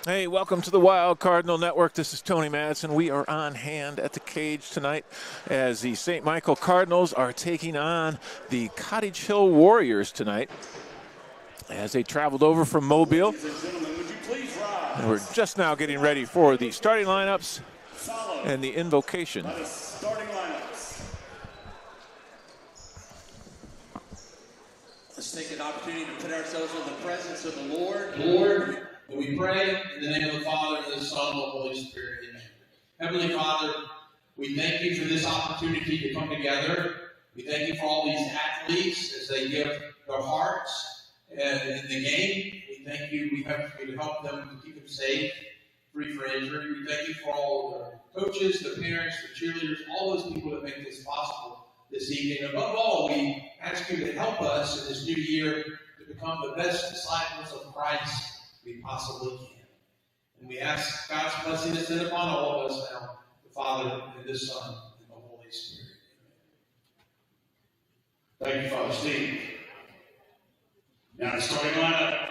Hey, welcome to the Wild Cardinal Network. This is Tony Madsen. We are on hand at the Cage tonight as the St. Michael Cardinals are taking on the Cottage Hill Warriors tonight as they traveled over from Mobile. And we're just now getting ready for the starting lineups and the invocation. Let's take an opportunity to put ourselves in the presence of the Lord. Lord, we pray in the name of the Father, and the Son, and the Holy Spirit. Amen. Heavenly Father, we thank you for this opportunity to come together. We thank you for all these athletes as they give their hearts in the game. We thank you. We have to help them to keep them safe, free from injury. We thank you for all the coaches, the parents, the cheerleaders, all those people that make this possible this evening. Above all, we ask you to help us in this new year to become the best disciples of Christ we possibly can. And we ask God's blessing to sit upon all of us now, the Father, and the Son, and the Holy Spirit. Thank you, Father Steve. Now the starting lineup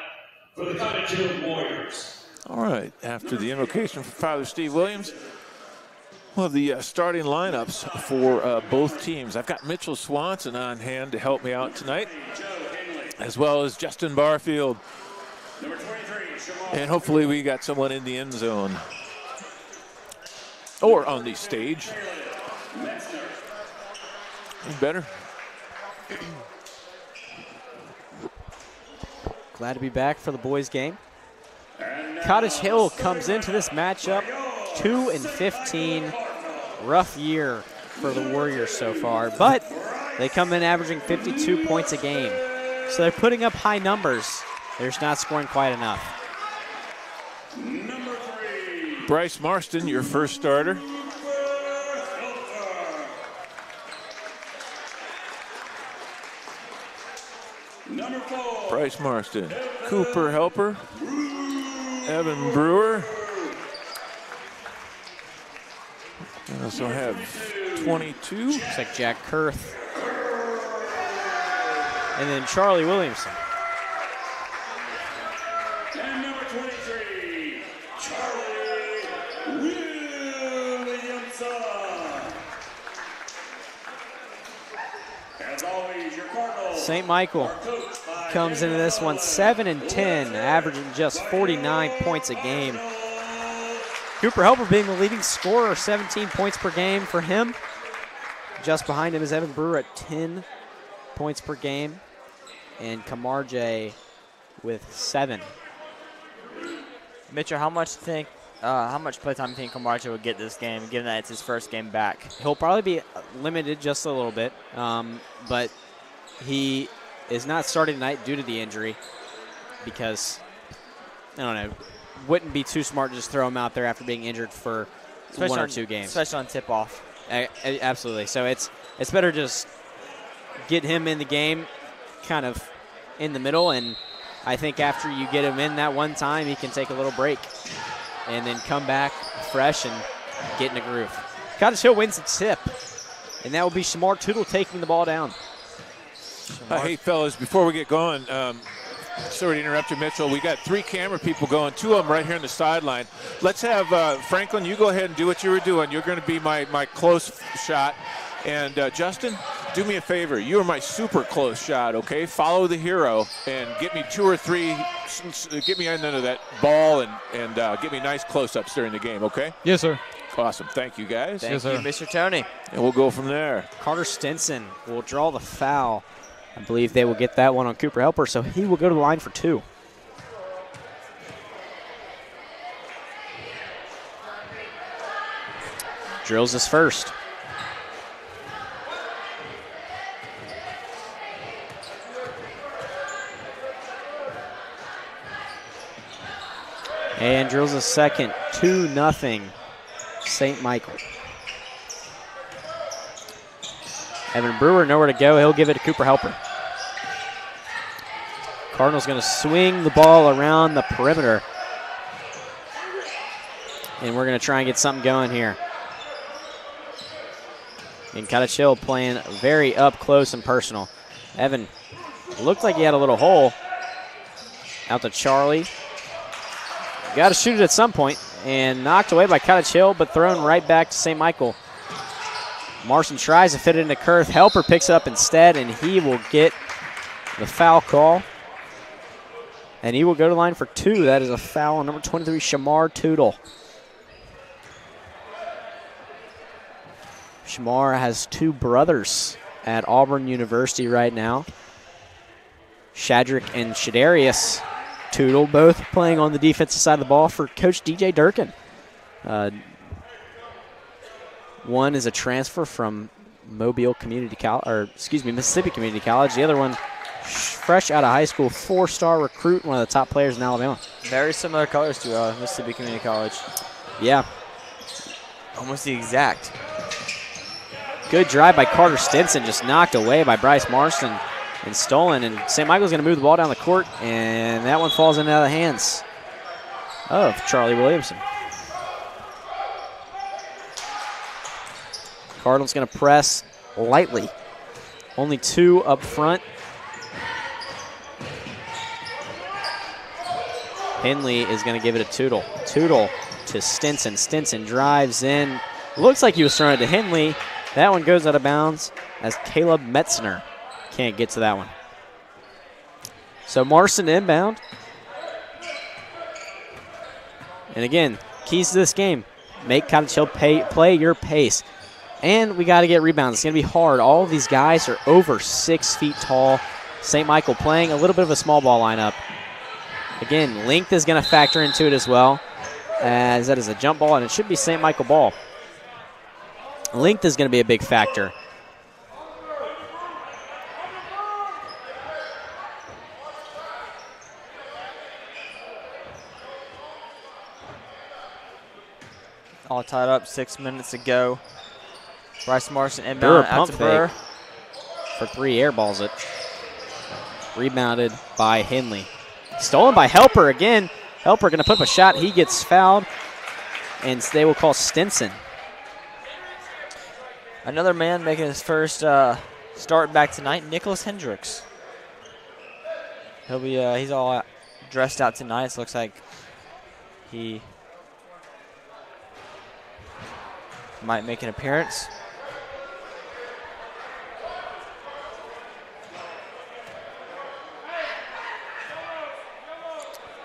for the Cottage Hill Warriors. All right, after the invocation for Father Steve Williams, we'll have the starting lineups for both teams. I've got Mitchell Swanson on hand to help me out tonight, as well as Justin Barfield. Number 23, and hopefully we got someone in the end zone or on the stage. Any better? Glad to be back for the boys' game. Cottage Hill comes into this matchup 2-15. Rough year for the Warriors so far, but they come in averaging 52 points a game. So they're putting up high numbers. They're just not scoring quite enough. Number 3, Bryce Marston, your first starter. Number 4, Bryce Marston. Cooper Helper. Evan Brewer. We also have 22. Looks like Jack Kurth. And then Charlie Williamson. and number 23, Charlie Williamson. As always, your Cardinals. St. Michael comes into this one 7-10, averaging just 49 points a game. Cooper Helper being the leading scorer, 17 points per game for him. Just behind him is Evan Brewer at 10 points per game, and Kamarje with 7. Mitchell, how much playtime do you think Kamarje would get this game, given that it's his first game back? He'll probably be limited just a little bit, but he is not starting tonight due to the injury because, I don't know, wouldn't be too smart to just throw him out there after being injured for one or two games. Especially on tip-off. Absolutely. So it's better just get him in the game kind of in the middle, and I think after you get him in that one time, he can take a little break and then come back fresh and get in a groove. Cottage Hill wins the tip, and that will be Shamar Tootle taking the ball down. Hey, fellas, before we get going, sorry to interrupt you, Mitchell. We got 3 camera people going, 2 of them right here on the sideline. Let's have Franklin, you go ahead and do what you were doing. You're going to be my close shot. And Justin, do me a favor. You are my super close shot, okay? Follow the hero and get me 2 or 3, get me under that ball and get me nice close-ups during the game, okay? Yes, sir. Awesome. Thank you, guys. Thank you, Mr. Tony. And we'll go from there. Carter Stinson will draw the foul. I believe they will get that one on Cooper Helper, so he will go to the line for 2. Drills his first. And drills a second, 2-0, St. Michael. Evan Brewer nowhere to go. He'll give it to Cooper Helper. Cardinals going to swing the ball around the perimeter. And we're going to try and get something going here. And Cottage Hill playing very up close and personal. Evan looked like he had a little hole. Out to Charlie. got to shoot it at some point, and knocked away by Cottage Hill, but thrown right back to St. Michael. Marson tries to fit it into Kurth. Helper picks it up instead, and he will get the foul call. And he will go to line for 2. That is a foul on number 23, Shamar Tootle. Shamar has 2 brothers at Auburn University right now. Shadrick and Shadarius Tootle, both playing on the defensive side of the ball for Coach DJ Durkin. One is a transfer from Mississippi Community College. The other one, fresh out of high school, 4-star recruit, one of the top players in Alabama. Very similar colors to Mississippi Community College. Yeah. Almost the exact. Good drive by Carter Stinson, just knocked away by Bryce Marston and stolen. And St. Michael's going to move the ball down the court, and that one falls into the hands of Charlie Williamson. Cardinals going to press lightly. Only 2 up front. Henley is going to give it to Tootle. Tootle to Stinson. Stinson drives in. Looks like he was throwing it to Henley. That one goes out of bounds as Caleb Metzner can't get to that one. So Marson inbound. And again, keys to this game, make Cottage Hill play your pace. And we got to get rebounds. It's going to be hard. All of these guys are over 6 feet tall. St. Michael playing a little bit of a small ball lineup. Again, length is going to factor into it as well, as that is a jump ball, and it should be St. Michael ball. Length is going to be a big factor. All tied up, 6 minutes to go. Bryce Marston inbound out to Burr. For 3, air balls it. Rebounded by Henley. Stolen by Helper again. Helper going to put up a shot. He gets fouled, and they will call Stinson. Another man making his first start back tonight, Nicholas Hendricks. He'll be he's all dressed out tonight. So it looks like he might make an appearance.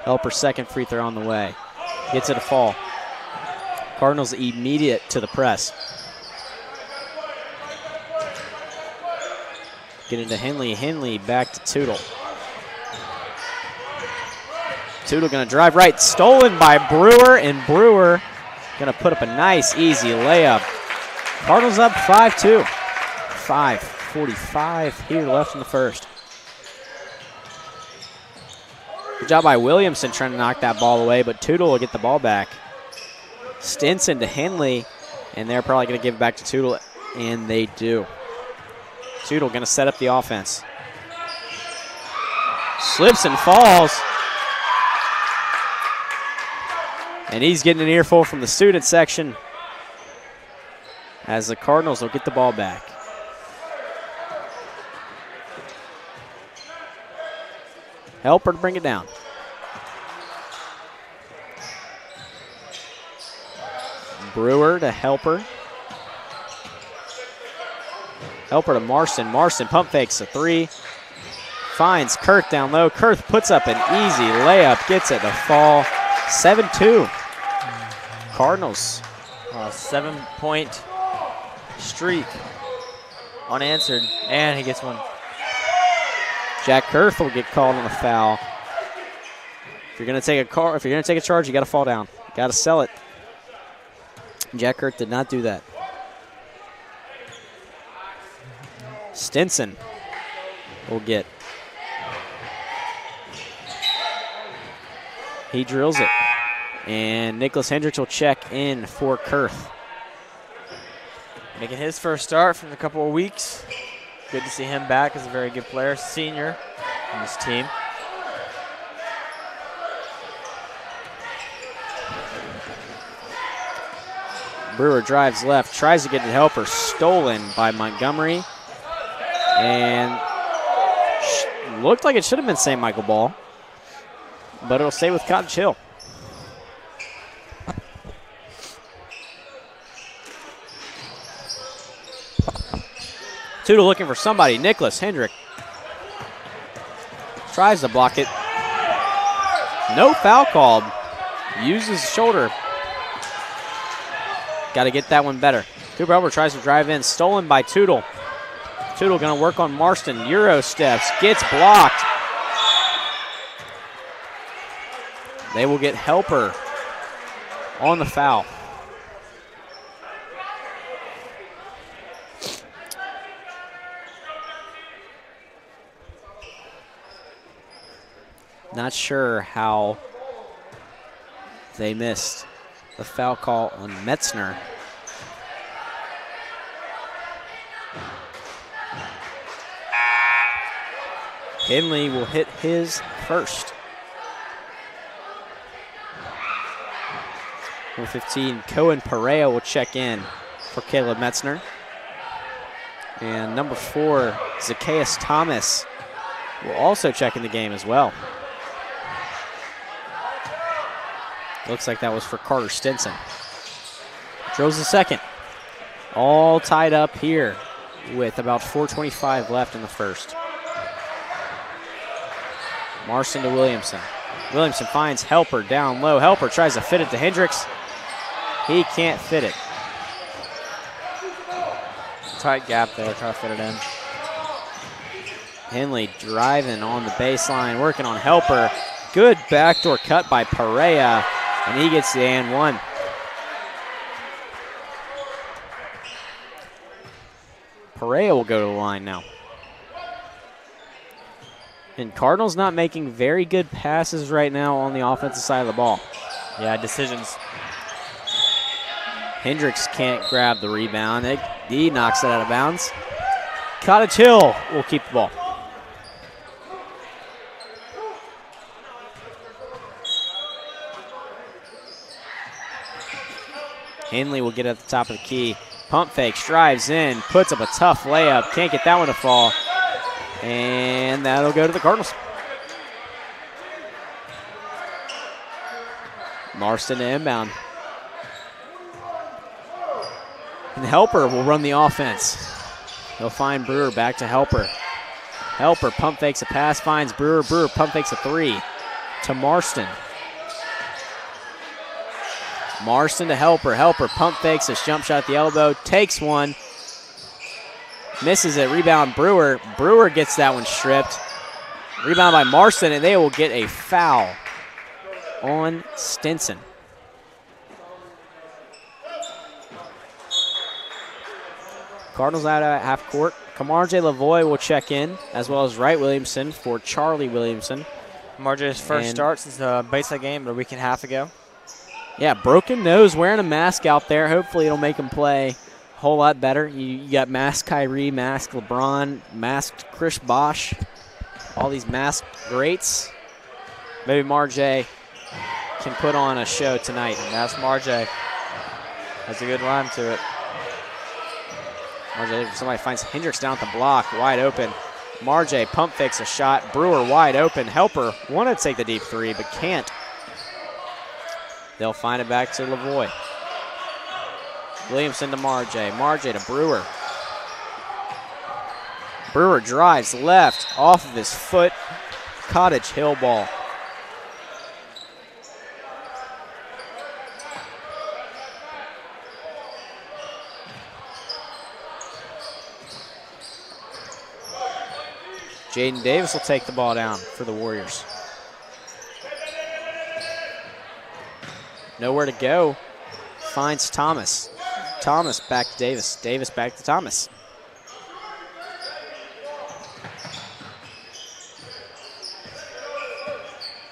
Helper's second free throw on the way. Gets it a fall. Cardinals immediate to the press. Get into Henley. Henley back to Tootle. Tootle going to drive right. Stolen by Brewer, and Brewer going to put up a nice, easy layup. Cardinals up 5-2. 5:45 here left in the first. Good job by Williamson trying to knock that ball away, but Tootle will get the ball back. Stinson to Henley, and they're probably going to give it back to Tootle, and they do. Tootle going to set up the offense. Slips and falls. And he's getting an earful from the student section as the Cardinals will get the ball back. Helper to bring it down. Brewer to Helper. Helper to Marston. Marston pump fakes a 3. Finds Kurth down low. Kurth puts up an easy layup. Gets it to fall. 7-2. Cardinals. 7-point streak unanswered, and he gets one. Jack Kurth will get called on a foul. If you're going to take a charge, you got to fall down. You got to sell it. Jack Kurth did not do that. Stinson will get. He drills it. And Nicholas Hendricks will check in for Kurth. Making his first start from a couple of weeks. Good to see him back as a very good player, senior on this team. Brewer drives left, tries to get to Helper, stolen by Montgomery. And looked like it should have been St. Michael ball, but it'll stay with Cottage Hill. Tootle looking for somebody. Nicholas Hendrick tries to block it. No foul called. Uses his shoulder. Got to get that one better. Cooper Helper tries to drive in. Stolen by Tootle. Tootle going to work on Marston. Euro steps. Gets blocked. They will get Helper on the foul. Not sure how they missed the foul call on Metzner. Henley will hit his first. Number 15, Cohen Perea will check in for Caleb Metzner. And number 4, Zacchaeus Thomas will also check in the game as well. Looks like that was for Carter Stinson. Drills the second. All tied up here with about 4:25 left in the first. Marston to Williamson. Williamson finds Helper down low. Helper tries to fit it to Hendricks. He can't fit it. Tight gap there, trying to fit it in. Henley driving on the baseline, working on Helper. Good backdoor cut by Perea, and he gets the and one. Perea will go to the line now. And Cardinals not making very good passes right now on the offensive side of the ball. Yeah, decisions. Hendricks can't grab the rebound. He knocks it out of bounds. Cottage Hill will keep the ball. Henley will get at the top of the key. Pump fakes, drives in, puts up a tough layup. Can't get that one to fall. And that'll go to the Cardinals. Marston to inbound. And Helper will run the offense. He'll find Brewer back to Helper. Helper pump fakes a pass, finds Brewer. Brewer pump fakes a three to Marston. Marston to Helper. Helper pump fakes a jump shot at the elbow, takes one. Misses it, rebound Brewer. Brewer gets that one stripped. Rebound by Marston, and they will get a foul on Stinson. Cardinals out at half court. Camarje Lavoie will check in, as well as Wright Williamson for Charlie Williamson. Camarje's first start since the Bayside game a week and a half ago. Yeah, broken nose, wearing a mask out there. Hopefully it'll make him play a whole lot better. You got masked Kyrie, masked LeBron, masked Chris Bosh, all these masked greats. Maybe Marjay can put on a show tonight. And that's Marjay. That's a good rhyme to it. Marjay looking for somebody, finds Hendricks down at the block, wide open. Marjay pump fakes a shot. Brewer wide open. Helper wanted to take the deep three, but can't. They'll find it back to Lavoie. Williamson to Marjay. Marjay to Brewer. Brewer drives left off of his foot. Cottage Hill ball. Jaden Davis will take the ball down for the Warriors. Nowhere to go. Finds Thomas. Thomas back to Davis. Davis back to Thomas.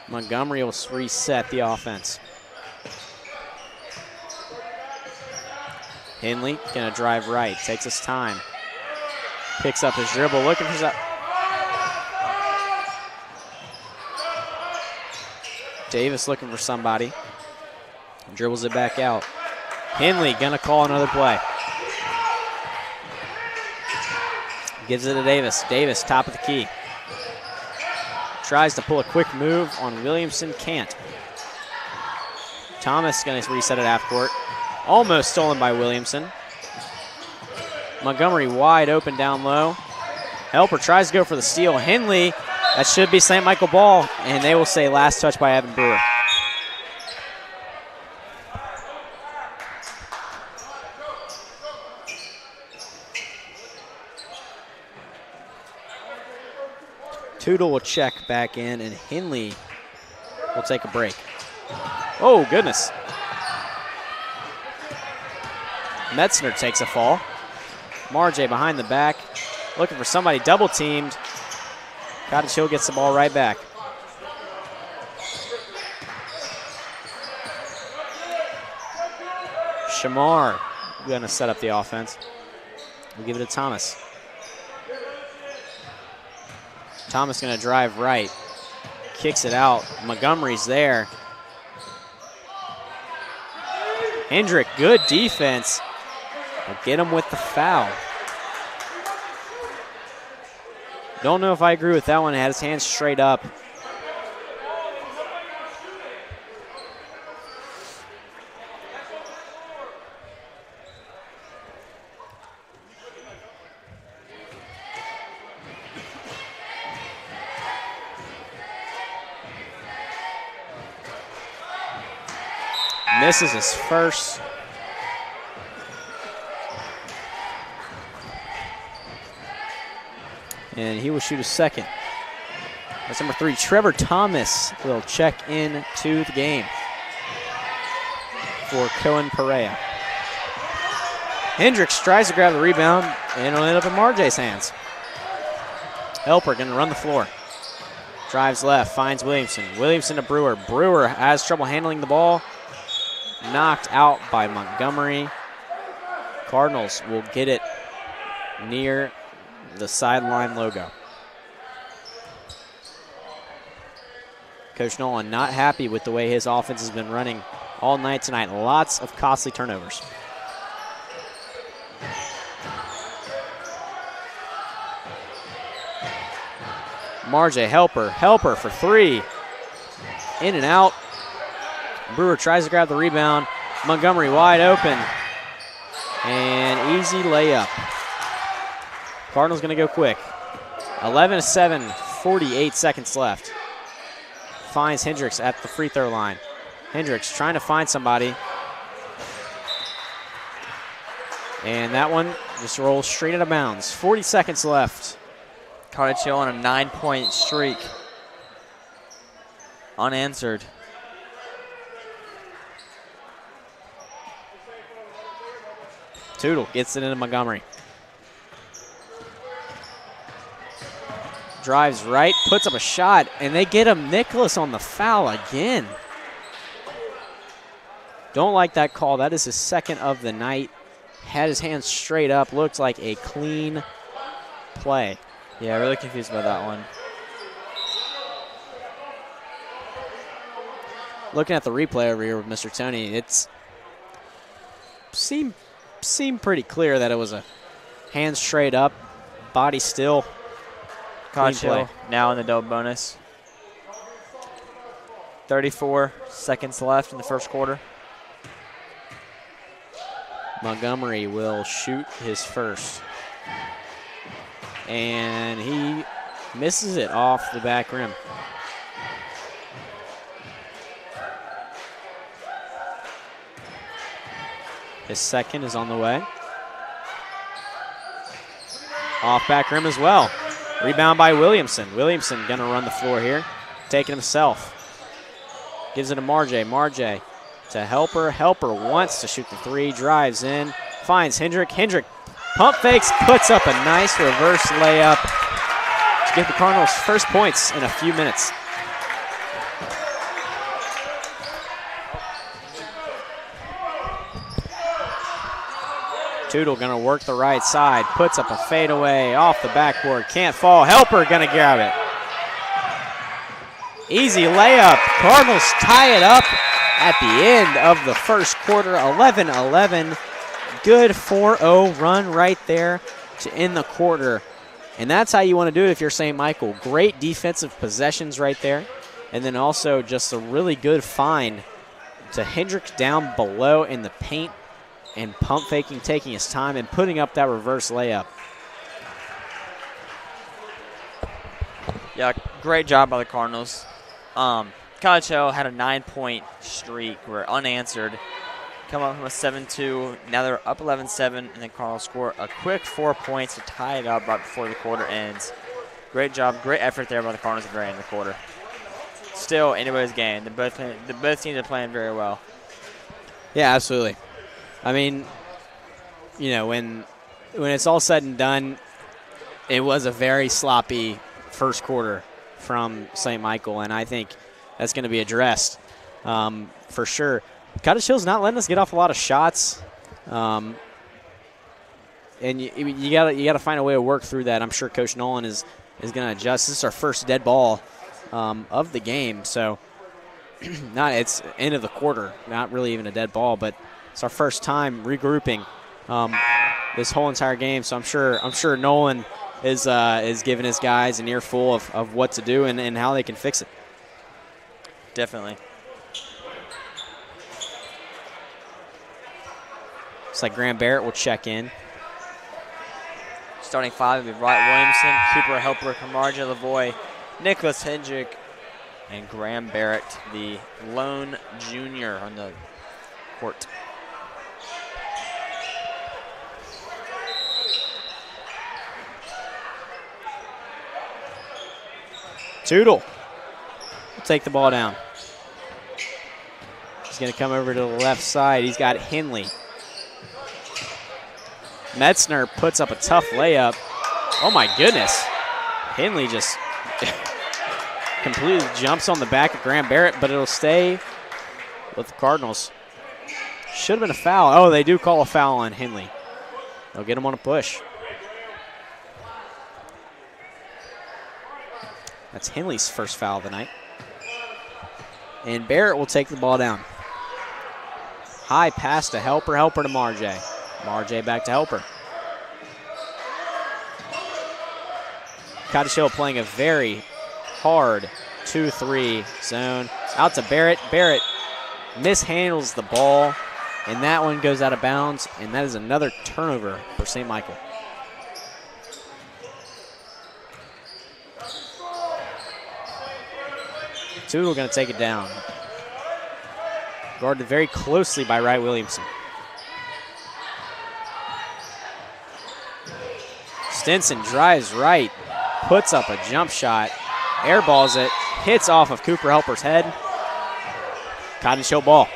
Montgomery will reset the offense. Henley gonna drive right. Takes his time. Picks up his dribble. Looking for that. Davis looking for somebody. Dribbles it back out. Henley gonna call another play. Gives it to Davis. Davis, top of the key. Tries to pull a quick move on Williamson, can't. Thomas gonna reset at half court. Almost stolen by Williamson. Montgomery wide open down low. Helper tries to go for the steal. Henley, that should be St. Michael ball, and they will say last touch by Evan Brewer. Tootle will check back in, and Henley will take a break. Oh, goodness. Metzner takes a fall. Marjay behind the back, looking for somebody, double teamed. Cottage Hill gets the ball right back. Shamar gonna set up the offense. We'll give it to Thomas. Thomas gonna drive right, kicks it out. Montgomery's there. Hendrick, good defense. We'll get him with the foul. Don't know if I agree with that one. He had his hands straight up. Misses his first. And he will shoot a second. That's number 3. Trevor Thomas will check in to the game for Cohen Perea. Hendricks tries to grab the rebound, and it'll end up in Marjay's hands. Helper going to run the floor. Drives left, finds Williamson. Williamson to Brewer. Brewer has trouble handling the ball. Knocked out by Montgomery. Cardinals will get it near the sideline logo. Coach Nolan not happy with the way his offense has been running all night tonight. Lots of costly turnovers. Marjay, Helper for 3. In and out. Brewer tries to grab the rebound. Montgomery wide open. And easy layup. Cardinals going to go quick. 11-7, 48 seconds left. Finds Hendricks at the free throw line. Hendricks trying to find somebody. And that one just rolls straight out of bounds. 40 seconds left. Cottage Hill on a 9-point streak. Unanswered. Tootle gets it into Montgomery. Drives right, puts up a shot, and they get him Nicholas on the foul again. Don't like that call. That is his second of the night. Had his hands straight up. Looked like a clean play. Yeah, really confused by that one. Looking at the replay over here with Mr. Tony, it's seemed pretty clear that it was a hands straight up, body still. Cottage Hill now in the double bonus. 34 seconds left in the first quarter. Montgomery will shoot his first. And he misses it off the back rim. His second is on the way. Off back rim as well. Rebound by Williamson. Williamson gonna run the floor here. Taking himself. Gives it to Marjay. Marjay to Helper. Helper wants to shoot the 3. Drives in. Finds Hendrick. Hendrick pump fakes. Puts up a nice reverse layup to get the Cardinals' first points in a few minutes. Tootle gonna work the right side, puts up a fadeaway off the backboard, can't fall. Helper gonna grab it. Easy layup. Cardinals tie it up at the end of the first quarter, 11-11. Good 4-0 run right there to end the quarter. And that's how you want to do it if you're St. Michael. Great defensive possessions right there. And then also just a really good find to Hendrick down below in the paint. and pump faking, taking his time, and putting up that reverse layup. Yeah, great job by the Cardinals. Cottage Hill had a 9-point streak. We're unanswered. Come up from a 7-2. Now they're up 11-7, and then Cardinals score a quick 4 points to tie it up right before the quarter ends. Great job, great effort there by the Cardinals at the very end of the quarter. Still anybody's game. Both teams are playing very well. Yeah, absolutely. I mean, you know, when it's all said and done, it was a very sloppy first quarter from St. Michael, and I think that's going to be addressed for sure. Cottage Hill's not letting us get off a lot of shots, and you got to find a way to work through that. I'm sure Coach Nolan is going to adjust. This is our first dead ball of the game, so it's end of the quarter, not really even a dead ball, but it's our first time regrouping this whole entire game. So I'm sure Nolan is giving his guys an earful of what to do and how they can fix it. Definitely. Looks like Graham Barrett will check in. Starting five will be Wright Williamson, Cooper Helper, Kamarja Lavoie, Nicholas Hendrick, and Graham Barrett, the lone junior on the court. Tootle will take the ball down. He's going to come over to the left side. He's got Henley. Metzner puts up a tough layup. Oh, my goodness. Henley just completely jumps on the back of Graham Barrett, but it'll stay with the Cardinals. Should have been a foul. Oh, they do call a foul on Henley. They'll get him on a push. That's Henley's first foul of the night. And Barrett will take the ball down. High pass to Helper, Helper to Marjay. Marjay back to Helper. Cottage Hill playing a very hard 2-3 zone. Out to Barrett. Barrett mishandles the ball, and that one goes out of bounds, and that is another turnover for St. Michael. Tootle going to take it down. Guarded very closely by Wright Williamson. Stinson drives right, puts up a jump shot, airballs it, hits off of Cooper Helper's head. Cottage Hill ball.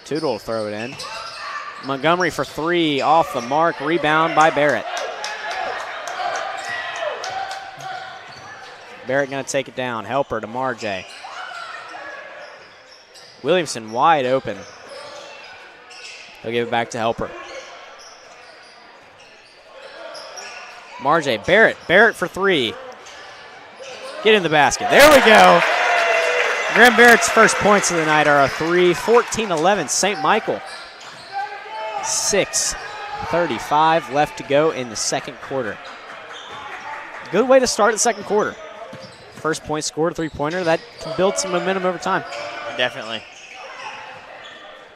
Tootle will throw it in. Montgomery for three, off the mark, rebound by Barrett. Barrett going to take it down. Helper to Marjay. Williamson wide open. He'll give it back to Helper. Marjay, Barrett for three. Get in the basket. There we go. Graham Barrett's first points of the night are a three. 14-11, St. Michael. 6:35 left to go in the second quarter. Good way to start the second quarter. First point scored, three-pointer. That can build some momentum over time. Definitely.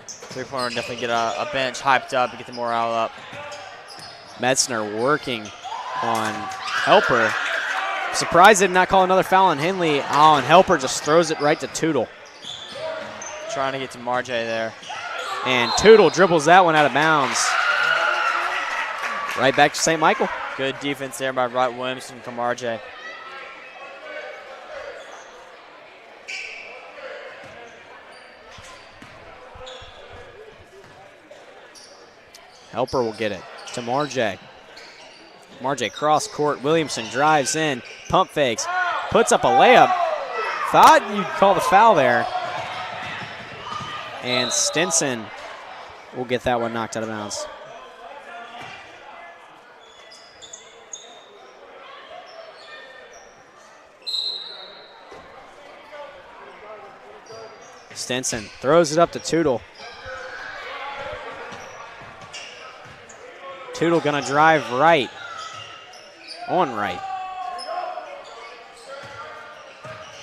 Three-pointer definitely get a bench hyped up and get the morale up. Metzner working on Helper. Surprised they did not call another foul on Henley. Oh, and Helper just throws it right to Tootle. Trying to get to Marjay there. And Tootle dribbles that one out of bounds. Right back to St. Michael. Good defense there by Wright Williamson from Marjay. Helper will get it to Marjay. Marjay cross court. Williamson drives in, pump fakes, puts up a layup. Thought you'd call the foul there. And Stinson will get that one knocked out of bounds. Stinson throws it up to Tootle. Tootle gonna drive right. On right.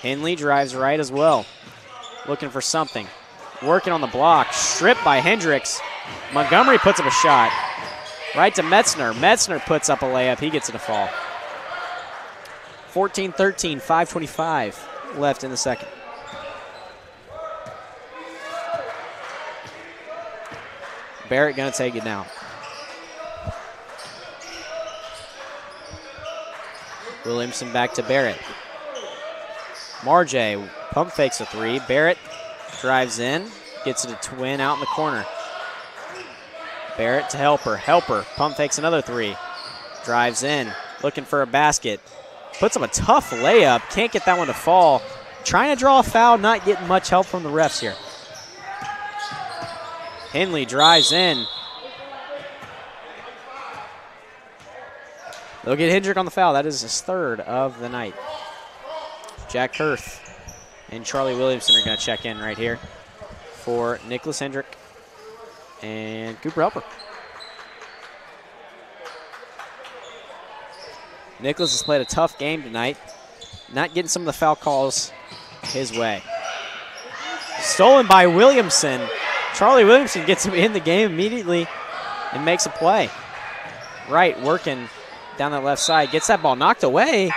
Henley drives right as well. Looking for something. Working on the block. Stripped by Hendricks. Montgomery puts up a shot. Right to Metzner. Metzner puts up a layup. He gets it to fall. 14-13, 5:25 left in the second. Barrett going to take it now. Williamson back to Barrett. Marjay pump fakes a three. Barrett drives in, gets it a twin out in the corner. Barrett to Helper. Helper pump fakes another three. Drives in, looking for a basket. Puts up a tough layup. Can't get that one to fall. Trying to draw a foul, not getting much help from the refs here. Henley drives in. They'll get Hendrick on the foul. That is his third of the night. Jack Hirth and Charlie Williamson are going to check in right here for Nicholas Hendrick and Cooper Helper. Nicholas has played a tough game tonight, not getting some of the foul calls his way. Stolen by Williamson. Charlie Williamson gets him in the game immediately and makes a play. Right, working down that left side. Gets that ball knocked away,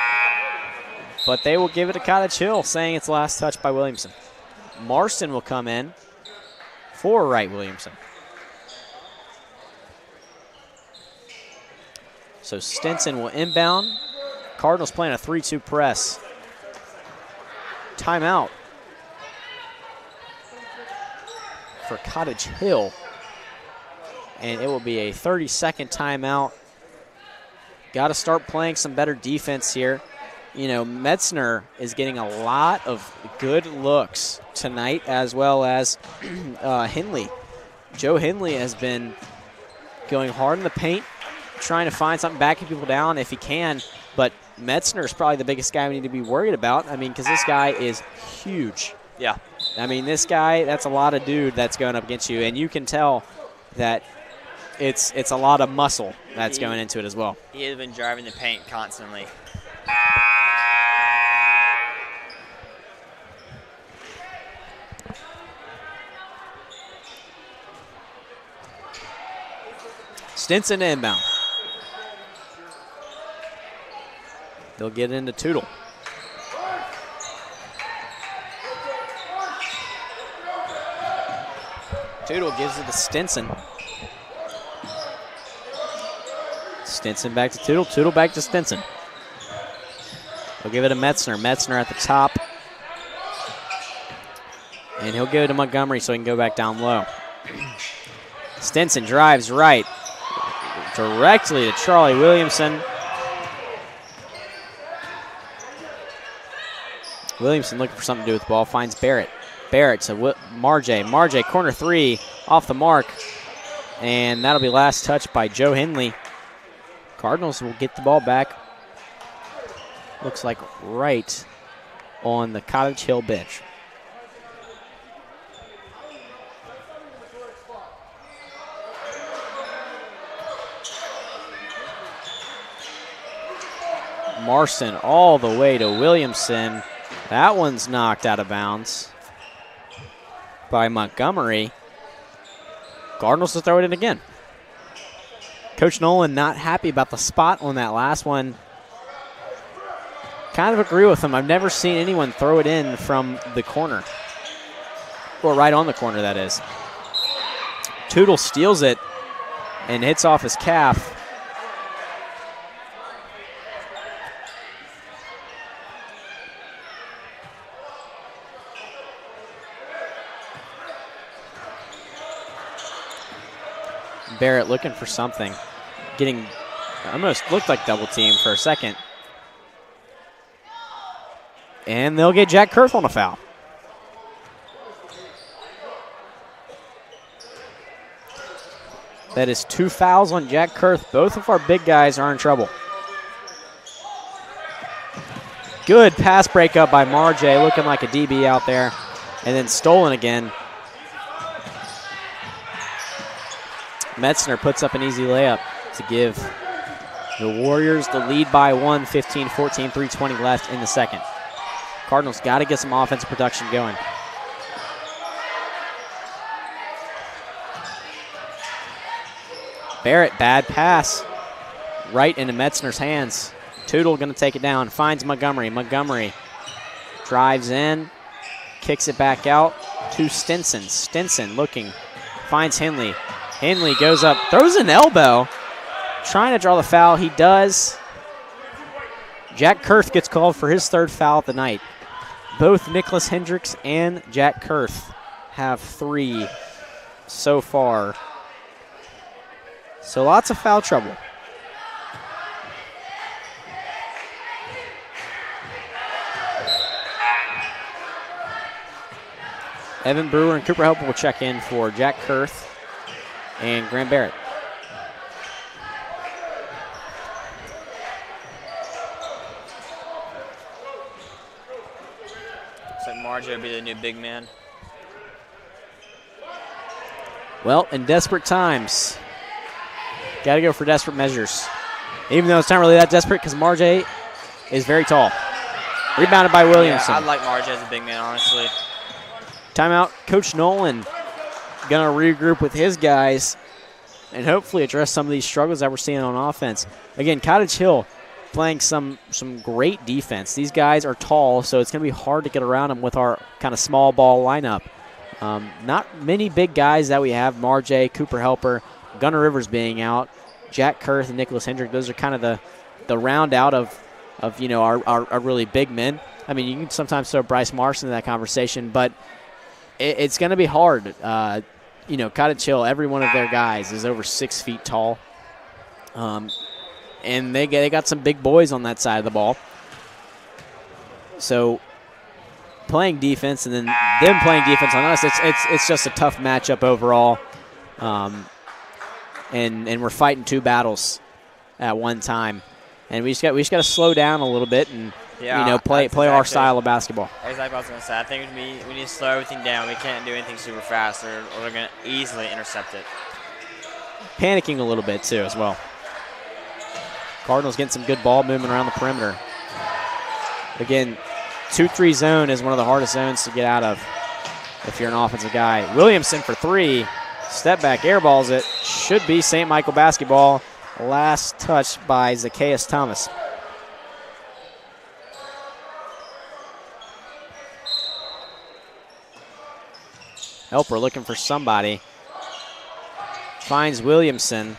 but they will give it to Cottage Hill, saying it's last touch by Williamson. Marston will come in for Wright Williamson. So Stinson will inbound. Cardinals playing a 3-2 press. Timeout for Cottage Hill. And it will be a 30-second timeout. Got to start playing some better defense here. You know, Metzner is getting a lot of good looks tonight, as well as Henley. Joe Henley has been going hard in the paint, trying to find something, backing people down if he can. But Metzner is probably the biggest guy we need to be worried about. I mean, because this guy is huge. Yeah. I mean, this guy, that's a lot of dude that's going up against you. And you can tell that it's a lot of muscle that's going into it as well. He has been driving the paint constantly. Stinson inbound. They'll get into Tootle. Tootle gives it to Stinson. Stinson back to Tootle. Tootle back to Stinson. He'll give it to Metzner. Metzner at the top. And he'll give it to Montgomery so he can go back down low. Stinson drives right. Directly to Charlie Williamson. Williamson looking for something to do with the ball. Finds Barrett. Barrett to Marjay. Marjay, corner three, off the mark. And that'll be last touch by Joe Henley. Cardinals will get the ball back. Looks like right on the Cottage Hill bench. Marston all the way to Williamson. That one's knocked out of bounds by Montgomery. Cardinals will throw it in again. Coach Nolan not happy about the spot on that last one. Kind of agree with him. I've never seen anyone throw it in from the corner. Or right on the corner, that is. Tootle steals it and hits off his calf. Barrett looking for something. Getting, almost looked like double team for a second. And they'll get Jack Kurth on a foul. That is 2 fouls on Jack Kurth. Both of our big guys are in trouble. Good pass breakup by Marjay, looking like a DB out there. And then stolen again. Metzner puts up an easy layup to give the Warriors the lead by 1, 15-14, 3:20 left in the second. Cardinals got to get some offensive production going. Barrett, bad pass. Right into Metzner's hands. Tootle going to take it down. Finds Montgomery. Montgomery drives in. Kicks it back out to Stinson. Stinson looking. Finds Henley. Henley goes up. Throws an elbow. Trying to draw the foul. He does. Jack Kurth gets called for his 3rd foul of the night. Both Nicholas Hendricks and Jack Kurth have 3 so far. So lots of foul trouble. Evan Brewer and Cooper Helper will check in for Jack Kurth and Graham Barrett. Looks like Margie will be the new big man. Well, in desperate times, got to go for desperate measures. Even though it's not really that desperate because Margie is very tall. Rebounded by Williamson. Yeah, I like Margie as a big man, honestly. Timeout. Coach Nolan going to regroup with his guys and hopefully address some of these struggles that we're seeing on offense. Again, Cottage Hill playing some great defense. These guys are tall, so it's going to be hard to get around them with our kind of small ball lineup. Not many big guys that we have. Margie, Cooper Helper, Gunnar Rivers being out, Jack Kurth and Nicholas Hendrick. Those are kind of the round out of our really big men. I mean, you can sometimes throw Bryce Marson in that conversation, but it's going to be hard. Cottage Hill, every one of their guys is over 6 feet tall. And they got some big boys on that side of the ball. So playing defense and then them playing defense on us, it's just a tough matchup overall. And we're fighting 2 battles at one time. And we just got to slow down a little bit and play our style of basketball. Exactly what I was going to say. I think we need to slow everything down. We can't do anything super fast or we're going to easily intercept it. Panicking a little bit, too, as well. Cardinals getting some good ball movement around the perimeter. Again, 2-3 zone is one of the hardest zones to get out of if you're an offensive guy. Williamson for 3. Step back, airballs it. Should be St. Michael basketball. Last touch by Zacchaeus Thomas. Helper looking for somebody. Finds Williamson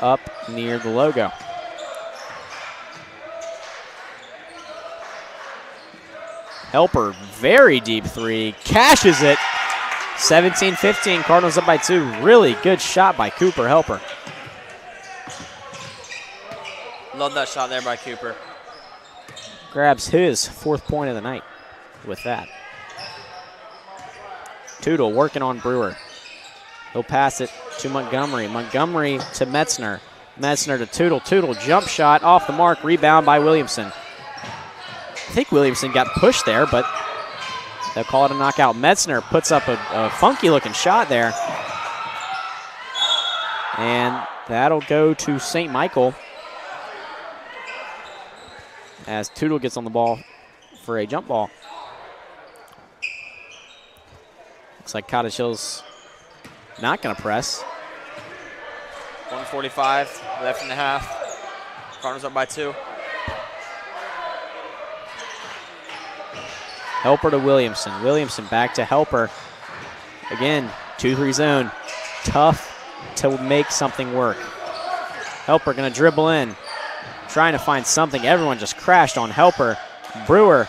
up near the logo. Helper, very deep 3, cashes it. 17-15, Cardinals up by 2. Really good shot by Cooper Helper. Love that shot there by Cooper. Grabs his 4th point of the night with that. Tootle working on Brewer. He'll pass it to Montgomery. Montgomery to Metzner. Metzner to Tootle. Tootle jump shot off the mark. Rebound by Williamson. I think Williamson got pushed there, but they'll call it a knockout. Metzner puts up a funky-looking shot there. And that'll go to St. Michael as Tootle gets on the ball for a jump ball. Looks like Cottage Hill's not going to press. 1:45 left in the half. Cardinals up by 2. Helper to Williamson. Williamson back to Helper. Again, 2-3 zone. Tough to make something work. Helper going to dribble in. Trying to find something. Everyone just crashed on Helper. Brewer.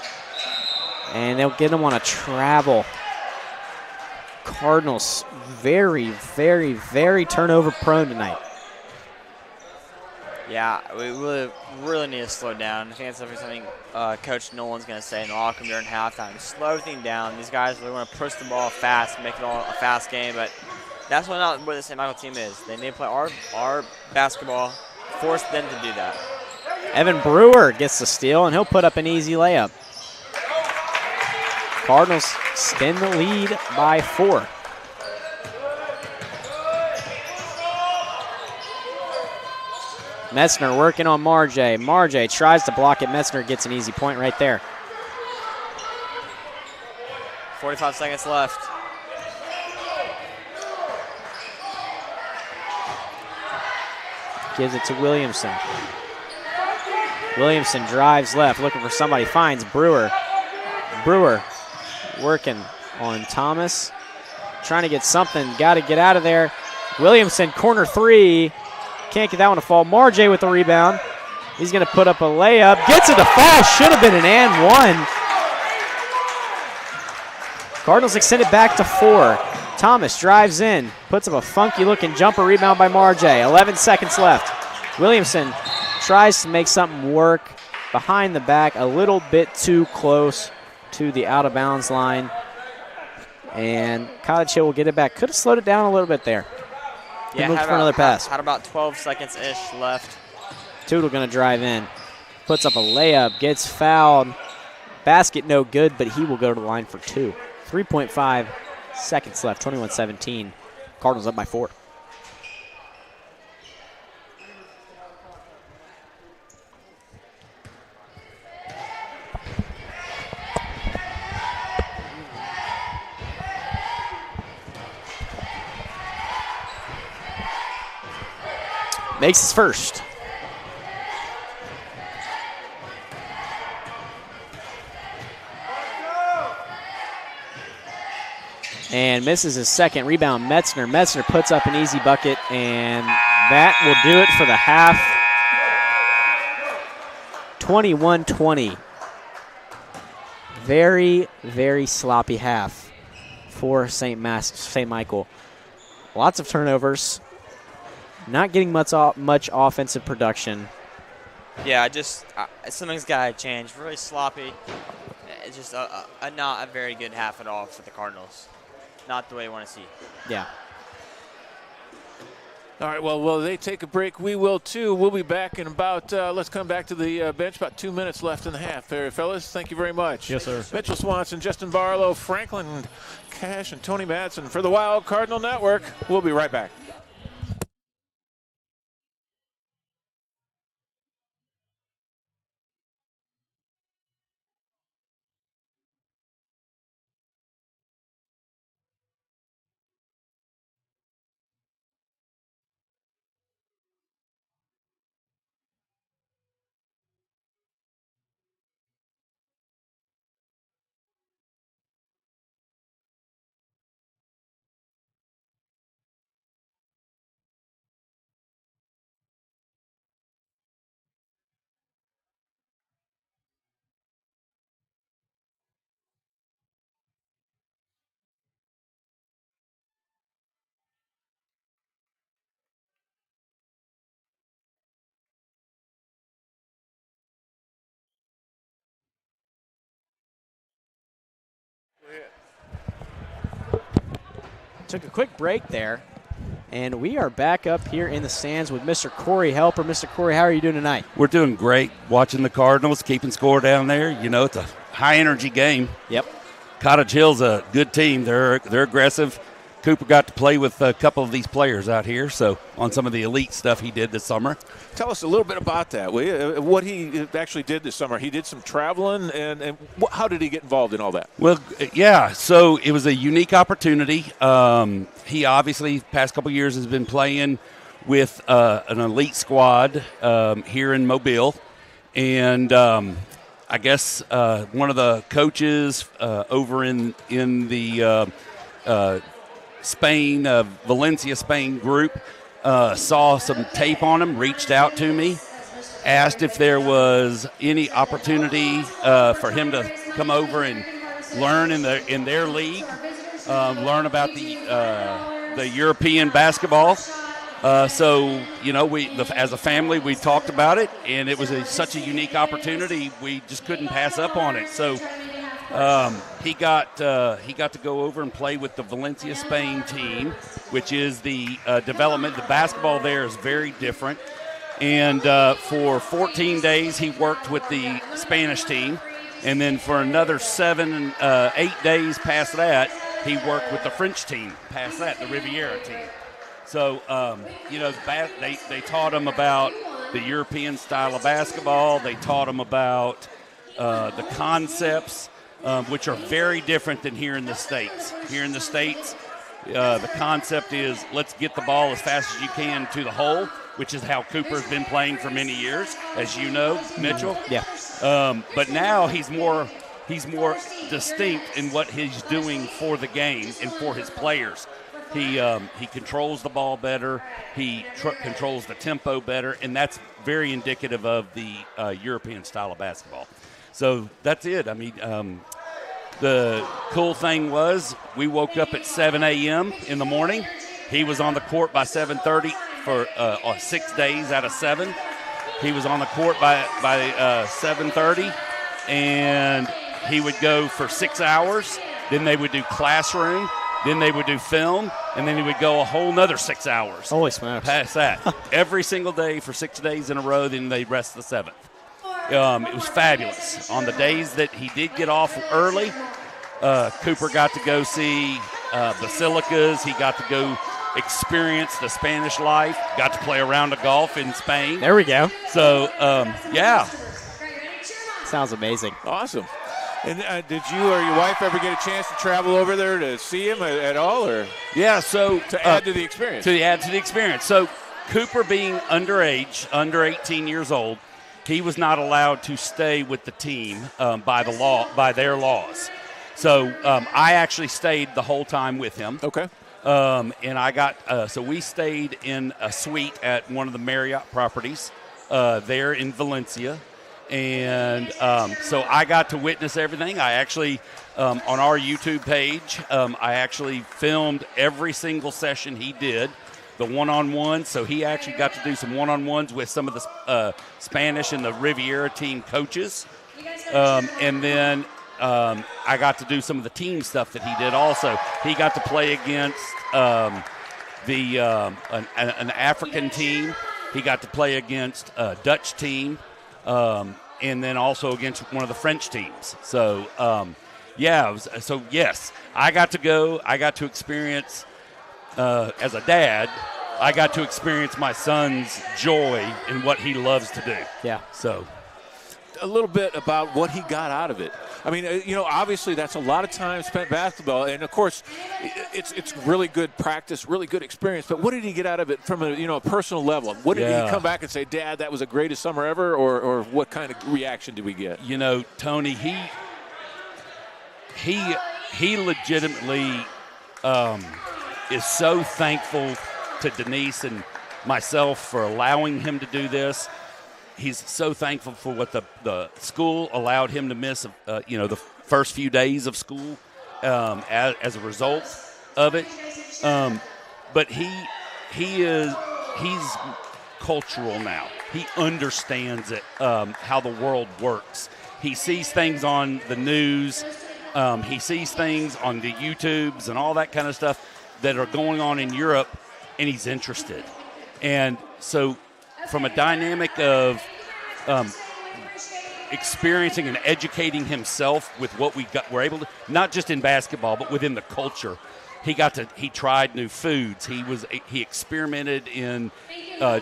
And they'll get him on a travel. Cardinals very, very, very turnover prone tonight. Yeah, we really need to slow down. I think that's something Coach Nolan's going to say in the locker room during halftime. Slow everything down. These guys really want to push the ball fast, make it all a fast game, but that's not what the St. Michael team is. They need to play our basketball, force them to do that. Evan Brewer gets the steal, and he'll put up an easy layup. Cardinals extend the lead by 4. Metzner working on Margie. Margie tries to block it. Metzner gets an easy point right there. 45 seconds left. Gives it to Williamson. Williamson drives left, looking for somebody, finds Brewer. Brewer working on Thomas. Trying to get something, got to get out of there. Williamson, corner three. Can't get that one to fall. Marjay with the rebound. He's going to put up a layup. Gets it to fall. Should have been an and one. Cardinals extend it back to 4. Thomas drives in, puts up a funky-looking jumper rebound by Marjay. 11 seconds left. Williamson tries to make something work behind the back, a little bit too close to the out-of-bounds line. And Cottage Hill will get it back. Could have slowed it down a little bit there. Yeah, looked for another pass. Had about 12 seconds-ish left. Tootle going to drive in. Puts up a layup, gets fouled. Basket no good, but he will go to the line for 2. 3.5 seconds left, 21-17. Cardinals up by 4. Makes his first. And misses his second. Rebound, Metzner. Metzner puts up an easy bucket, and that will do it for the half. 21-20. Very, very sloppy half for St. Michael. Lots of turnovers. Not getting much offensive production. Yeah, something's got to change. Really sloppy. It's just not a very good half at all for the Cardinals. Not the way I want to see. Yeah. All right, well, they take a break. We will, too. We'll be back in about, let's come back to the bench, about 2 minutes left in the half. Fellas, thank you very much. Yes, sir. Mitchell Swanson, Justin Barlow, Franklin Cash, and Tony Madsen for the Wild Cardinal Network. We'll be right back. Took a quick break there, and we are back up here in the stands with Mr. Corey Helper. Mr. Corey, how are you doing tonight? We're doing great. Watching the Cardinals, keeping score down there. You know, it's a high-energy game. Yep. Cottage Hill's a good team. They're aggressive. Cooper got to play with a couple of these players out here, so on some of the elite stuff he did this summer. Tell us a little bit about that. What he actually did this summer. He did some traveling, and how did he get involved in all that? Well, yeah, so it was a unique opportunity. He obviously, past couple of years, has been playing with an elite squad here in Mobile, and I guess one of the coaches over in the Spain, Valencia, Spain group saw some tape on him, reached out to me, asked if there was any opportunity for him to come over and learn in their league, learn about the European basketball. So, you know, as a family, we talked about it, and it was such a unique opportunity, we just couldn't pass up on it. So he got to go over and play with the Valencia, Spain team, which is the development. The basketball there is very different. And for 14 days, he worked with the Spanish team. And then for another 8 days past that, he worked with the French team past that, the Riviera team. So, you know, they taught him about the European style of basketball. They taught him about the concepts which are very different than here in the States. Here in the States, the concept is let's get the ball as fast as you can to the hole, which is how Cooper's been playing for many years, as you know, Mitchell. Yeah. But now he's more distinct in what he's doing for the game and for his players. He controls the ball better. He controls the tempo better, and that's very indicative of the European style of basketball. So that's it. I mean, the cool thing was we woke up at 7 a.m. in the morning. He was on the court by 7:30 for 6 days out of 7. He was on the court by 7:30, and he would go for 6 hours. Then they would do classroom. Then they would do film, and then he would go a whole nother 6 hours. Holy smokes. Past that. Every single day for 6 days in a row, then they'd rest the 7th. It was fabulous. On the days that he did get off early, Cooper got to go see basilicas. He got to go experience the Spanish life, got to play a round of golf in Spain. There we go. So, yeah. Sounds amazing. Awesome. And did you or your wife ever get a chance to travel over there to see him at all, or? Yeah, so to add to the experience. To add to the experience. So Cooper being underage, under 18 years old, he was not allowed to stay with the team by their laws. So I actually stayed the whole time with him. Okay. And I got so we stayed in a suite at one of the Marriott properties there in Valencia. And so I got to witness everything. I actually, on our YouTube page, I actually filmed every single session he did, the one-on-one. So he actually got to do some one-on-ones with some of the Spanish and the Riviera team coaches. And then I got to do some of the team stuff that he did also. He got to play against an African team. He got to play against a Dutch team. And then also against one of the French teams. So, yes, I got to go. I got to experience, as a dad, I got to experience my son's joy in what he loves to do. Yeah. So, a little bit about what he got out of it. I mean, obviously that's a lot of time spent basketball, and of course, it's really good practice, really good experience. But what did he get out of it from a personal level? What did he come back and say, Dad, that was the greatest summer ever, or what kind of reaction did we get? Tony, he legitimately is so thankful to Denise and myself for allowing him to do this. He's so thankful for what the school allowed him to miss, the first few days of school as a result of it. But he's cultural now. He understands it, how the world works. He sees things on the news. He sees things on the YouTubes and all that kind of stuff that are going on in Europe, and he's interested. And so from a dynamic of experiencing and educating himself with what we're able to, not just in basketball, but within the culture, he tried new foods. He experimented in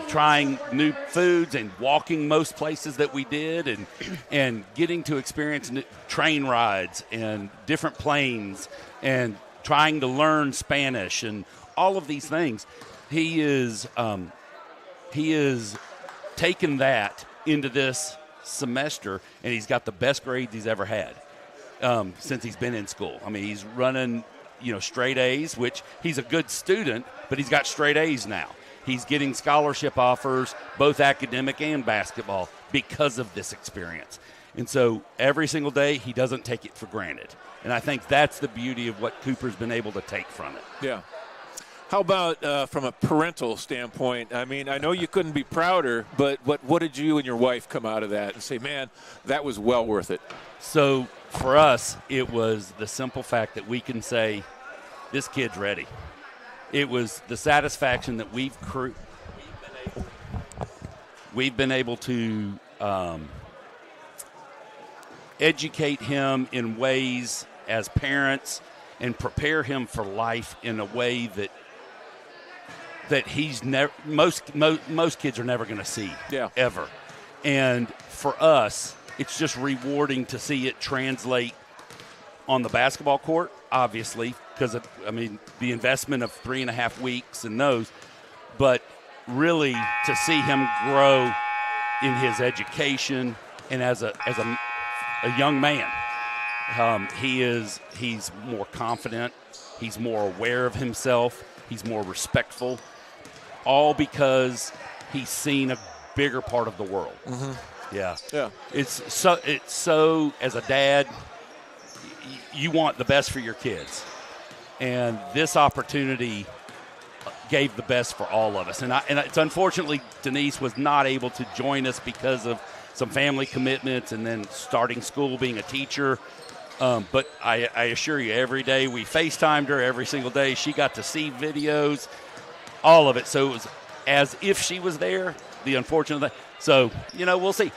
trying new foods and walking most places that we did, and getting to experience train rides and different planes and trying to learn Spanish and all of these things. He is taken that into this semester, and he's got the best grades he's ever had since he's been in school. I mean, he's running, straight A's, which he's a good student, but he's got straight A's now. He's getting scholarship offers, both academic and basketball, because of this experience. And so every single day, he doesn't take it for granted. And I think that's the beauty of what Cooper's been able to take from it. Yeah. How about from a parental standpoint? I mean, I know you couldn't be prouder, but what did you and your wife come out of that and say, man, that was well worth it? So for us, it was the simple fact that we can say, this kid's ready. It was the satisfaction that we've been able to educate him in ways as parents and prepare him for life in a way that he's never, most kids are never going to see ever. And for us, it's just rewarding to see it translate on the basketball court, obviously, because the investment of 3.5 weeks and those, but really to see him grow in his education and as a young man. He's more confident, he's more aware of himself, he's more respectful, all because he's seen a bigger part of the world. Mm-hmm. Yeah. It's so as a dad, you want the best for your kids, and this opportunity gave the best for all of us. And it's unfortunately Denise was not able to join us because of some family commitments and then starting school, being a teacher. But I assure you, every day we FaceTimed her, every single day. She got to see videos, all of it. So it was as if she was there, the unfortunate thing. So, we'll see.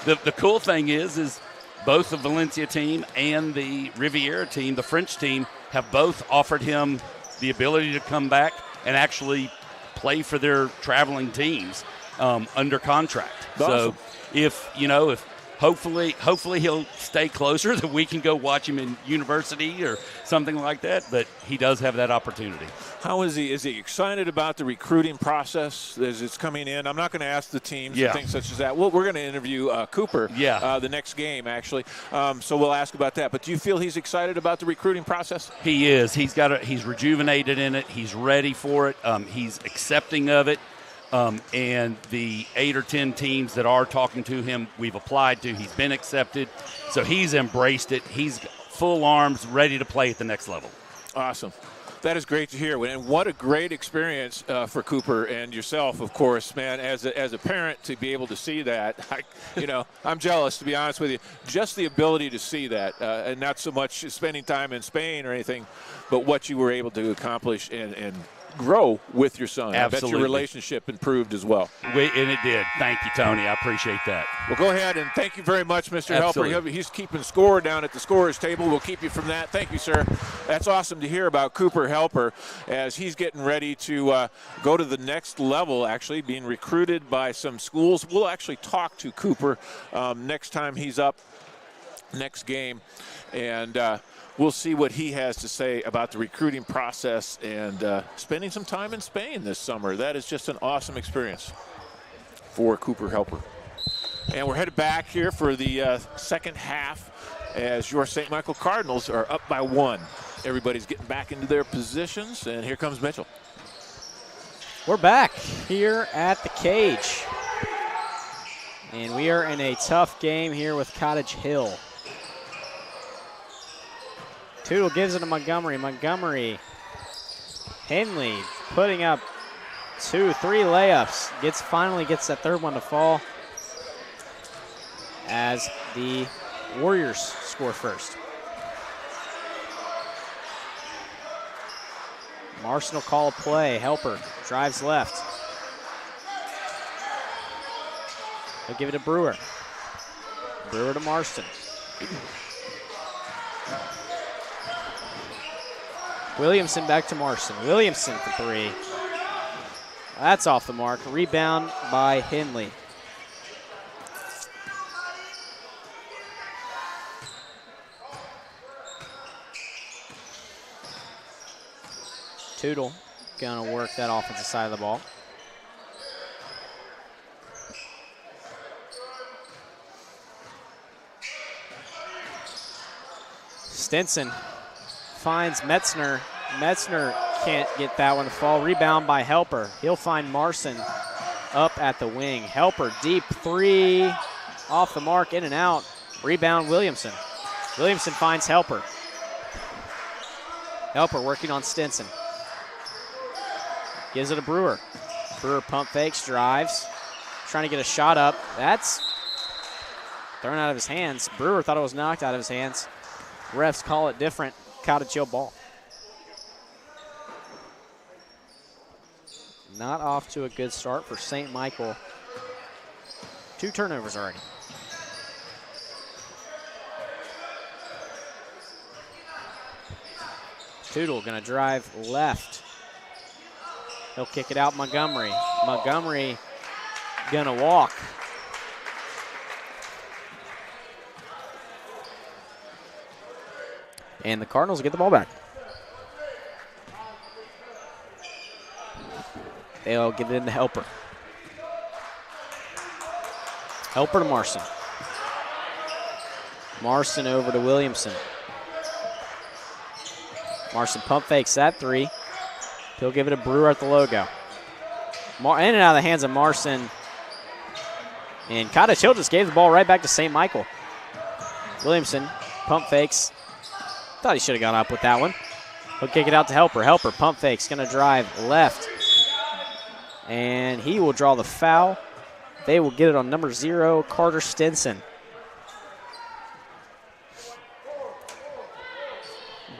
The cool thing is both the Valencia team and the Riviera team, the French team, have both offered him the ability to come back and actually play for their traveling teams under contract. Awesome. So if hopefully he'll stay closer, that we can go watch him in university or something like that, but he does have that opportunity. How is he? Is he excited about the recruiting process as it's coming in? I'm not going to ask the teams and things such as that. Well, we're going to interview Cooper the next game, actually. So we'll ask about that. But do you feel he's excited about the recruiting process? He is. He's rejuvenated in it. He's ready for it. He's accepting of it. And the 8 or 10 teams that are talking to him, we've applied to. He's been accepted. So he's embraced it. He's full arms, ready to play at the next level. Awesome. That is great to hear. And what a great experience for Cooper and yourself, of course, man, as a parent to be able to see that. I'm jealous, to be honest with you. Just the ability to see that, and not so much spending time in Spain or anything, but what you were able to accomplish and grow with your son. Absolutely. I bet your relationship improved as well. And it did. Thank you, Tony. I appreciate that. Well, go ahead, and thank you very much, Mr. Helper. He's keeping score down at the scorer's table. We'll keep you from that. Thank you, sir. That's awesome to hear about Cooper Helper as he's getting ready to go to the next level, actually, being recruited by some schools. We'll actually talk to Cooper next time he's up, next game, and we'll see what he has to say about the recruiting process and spending some time in Spain this summer. That is just an awesome experience for Cooper Helper. And we're headed back here for the second half as your St. Michael Cardinals are up by 1. Everybody's getting back into their positions, and here comes Mitchell. We're back here at the Cage. And we are in a tough game here with Cottage Hill. Tootle gives it to Montgomery. Henley putting up 2, 3 layups. Finally gets that third one to fall as the Warriors score first. Marston will call a play. Helper drives left. He'll give it to Brewer. Brewer to Marston. Williamson back to Marston. Williamson for 3. That's off the mark. Rebound by Henley. Tootle gonna work that offensive side of the ball. Stinson finds Metzner. Metzner can't get that one to fall. Rebound by Helper. He'll find Marson up at the wing. Helper deep 3 off the mark, in and out. Rebound Williamson. Williamson finds Helper. Helper working on Stinson. Gives it to Brewer. Brewer pump fakes, drives. Trying to get a shot up. That's thrown out of his hands. Brewer thought it was knocked out of his hands. Refs call it different. Cottage Hill ball. Not off to a good start for St. Michael. 2 turnovers already. Tootle gonna drive left. He'll kick it out Montgomery. Montgomery gonna walk. And the Cardinals get the ball back. They'll get it into Helper. Helper to Marson. Marson over to Williamson. Marson pump fakes that three. He'll give it to Brewer at the logo. In and out of the hands of Marson. And Cottage Hill just gave the ball right back to St. Michael. Williamson pump fakes. Thought he should have gone up with that one. He'll kick it out to Helper. Helper pump fakes, gonna drive left. And he will draw the foul. They will get it on number 0, Carter Stinson.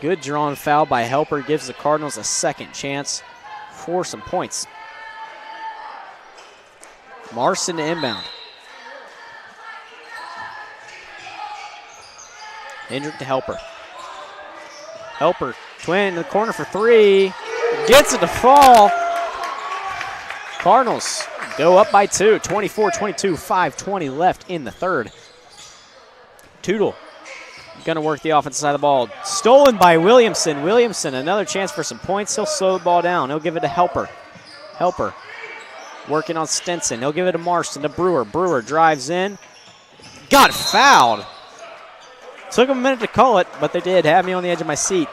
Good drawn foul by Helper. Gives the Cardinals a second chance for some points. Marson to inbound. Hendrick to Helper. Helper, twin in the corner for 3. Gets it to fall. Cardinals go up by 2, 24-22, 5:20 left in the third. Tootle going to work the offensive side of the ball. Stolen by Williamson. Williamson, another chance for some points. He'll slow the ball down. He'll give it to Helper. Helper working on Stinson. He'll give it to Marston, to Brewer. Brewer drives in. Got fouled. Took him a minute to call it, but they did. Have me on the edge of my seat.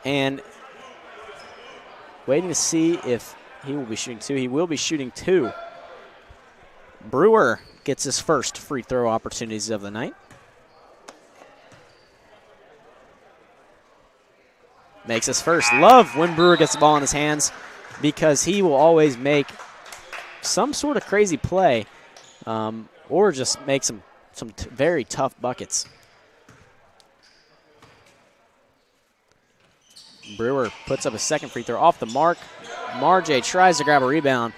And waiting to see if he will be shooting 2. He will be shooting 2. Brewer gets his first free throw opportunities of the night. Makes his first. Love when Brewer gets the ball in his hands because he will always make some sort of crazy play or just make some very tough buckets. Brewer puts up a second free throw off the mark. Marjay tries to grab a rebound.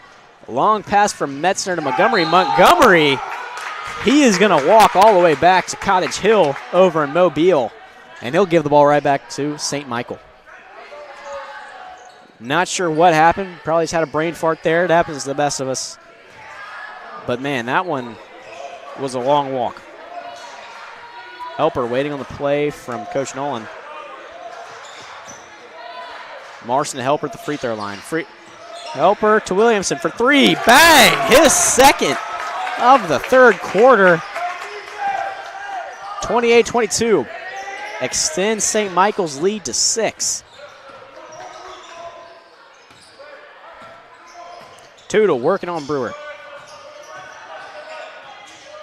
Long pass from Metzner to Montgomery. Montgomery, he is going to walk all the way back to Cottage Hill over in Mobile, and he'll give the ball right back to St. Michael. Not sure what happened. Probably just had a brain fart there. It happens to the best of us. But, man, that one was a long walk. Helper waiting on the play from Coach Nolan. Marson to Helper at the free throw line. Helper to Williamson for 3. Bang! His second of the third quarter. 28-22. Extends St. Michael's lead to 6. Tootle working on Brewer.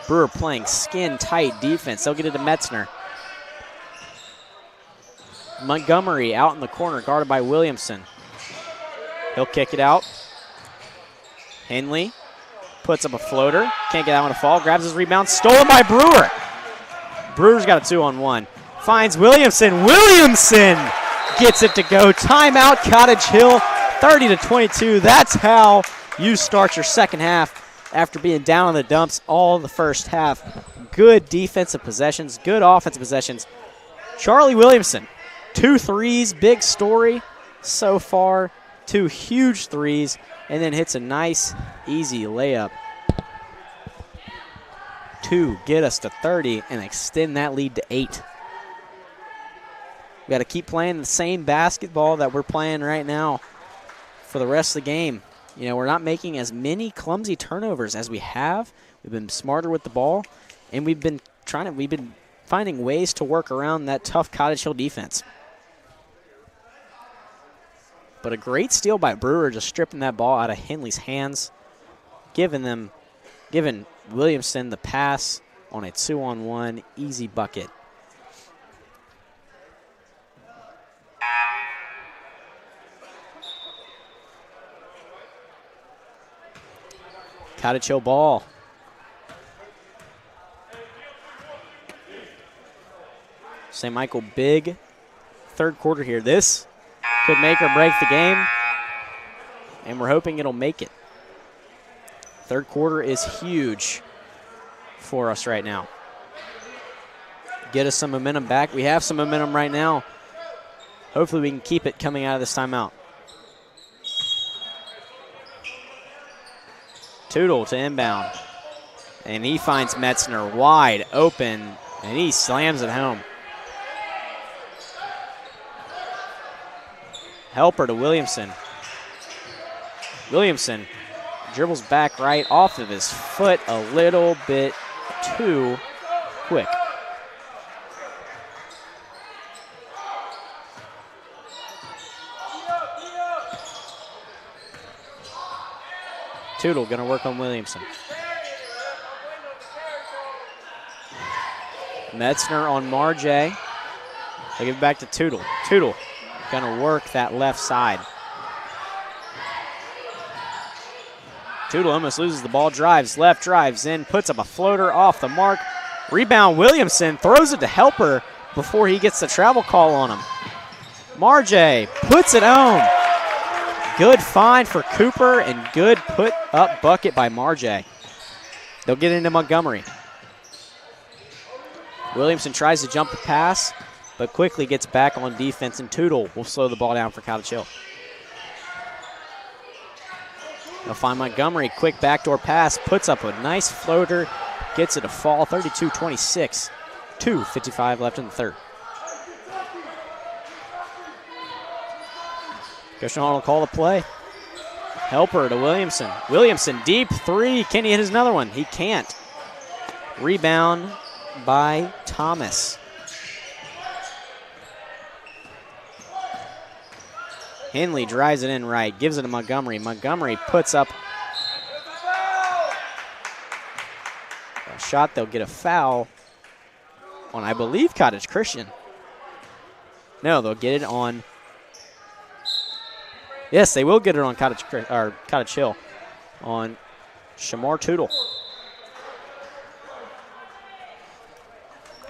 Brewer playing skin-tight defense. They'll get it to Metzner. Montgomery out in the corner, guarded by Williamson. He'll kick it out. Henley puts up a floater. Can't get that one to fall. Grabs his rebound. Stolen by Brewer. Brewer's got a 2-on-1. Finds Williamson. Williamson gets it to go. Timeout, Cottage Hill. 30-22. That's how you start your second half after being down in the dumps all the first half. Good defensive possessions, good offensive possessions. Charlie Williamson, 2 threes, big story so far. 2 huge threes, and then hits a nice, easy layup to get us to 30 and extend that lead to 8. We got to keep playing the same basketball that we're playing right now for the rest of the game. You know, we're not making as many clumsy turnovers as we have. We've been smarter with the ball, and we've been finding ways to work around that tough Cottage Hill defense. But a great steal by Brewer, just stripping that ball out of Henley's hands, giving Williamson the pass on a 2-on-1 easy bucket. Cottage Hill ball. St. Michael, big third quarter here. This could make or break the game, and we're hoping it'll make it. Third quarter is huge for us right now. Get us some momentum back. We have some momentum right now. Hopefully we can keep it coming out of this timeout. Tootle to inbound. And he finds Metzner wide open, and he slams it home. Helper to Williamson. Williamson dribbles back right off of his foot a little bit too quick. Tootle going to work on Williamson. Metzner on Marjay. They give it back to Tootle. Tootle going to work that left side. Tootle almost loses the ball, drives left, drives in, puts up a floater off the mark. Rebound, Williamson throws it to Helper before he gets the travel call on him. Marjay puts it home. Good find for Cooper and good put up bucket by Marjay. They'll get into Montgomery. Williamson tries to jump the pass, but quickly gets back on defense, and Tootle will slow the ball down for Cottage Hill. They'll find Montgomery, quick backdoor pass, puts up a nice floater, gets it to fall, 32-26, 2:55 left in the third. Christian Hall will call the play. Helper to Williamson. Williamson, deep three. Can he hit another one? He can't. Rebound by Thomas. Henley drives it in right, gives it to Montgomery. Montgomery puts up a shot. They'll get a foul on, I believe, Cottage Christian. No, they'll get it on. Yes, they will get it on Cottage Hill on Shamar Tootle.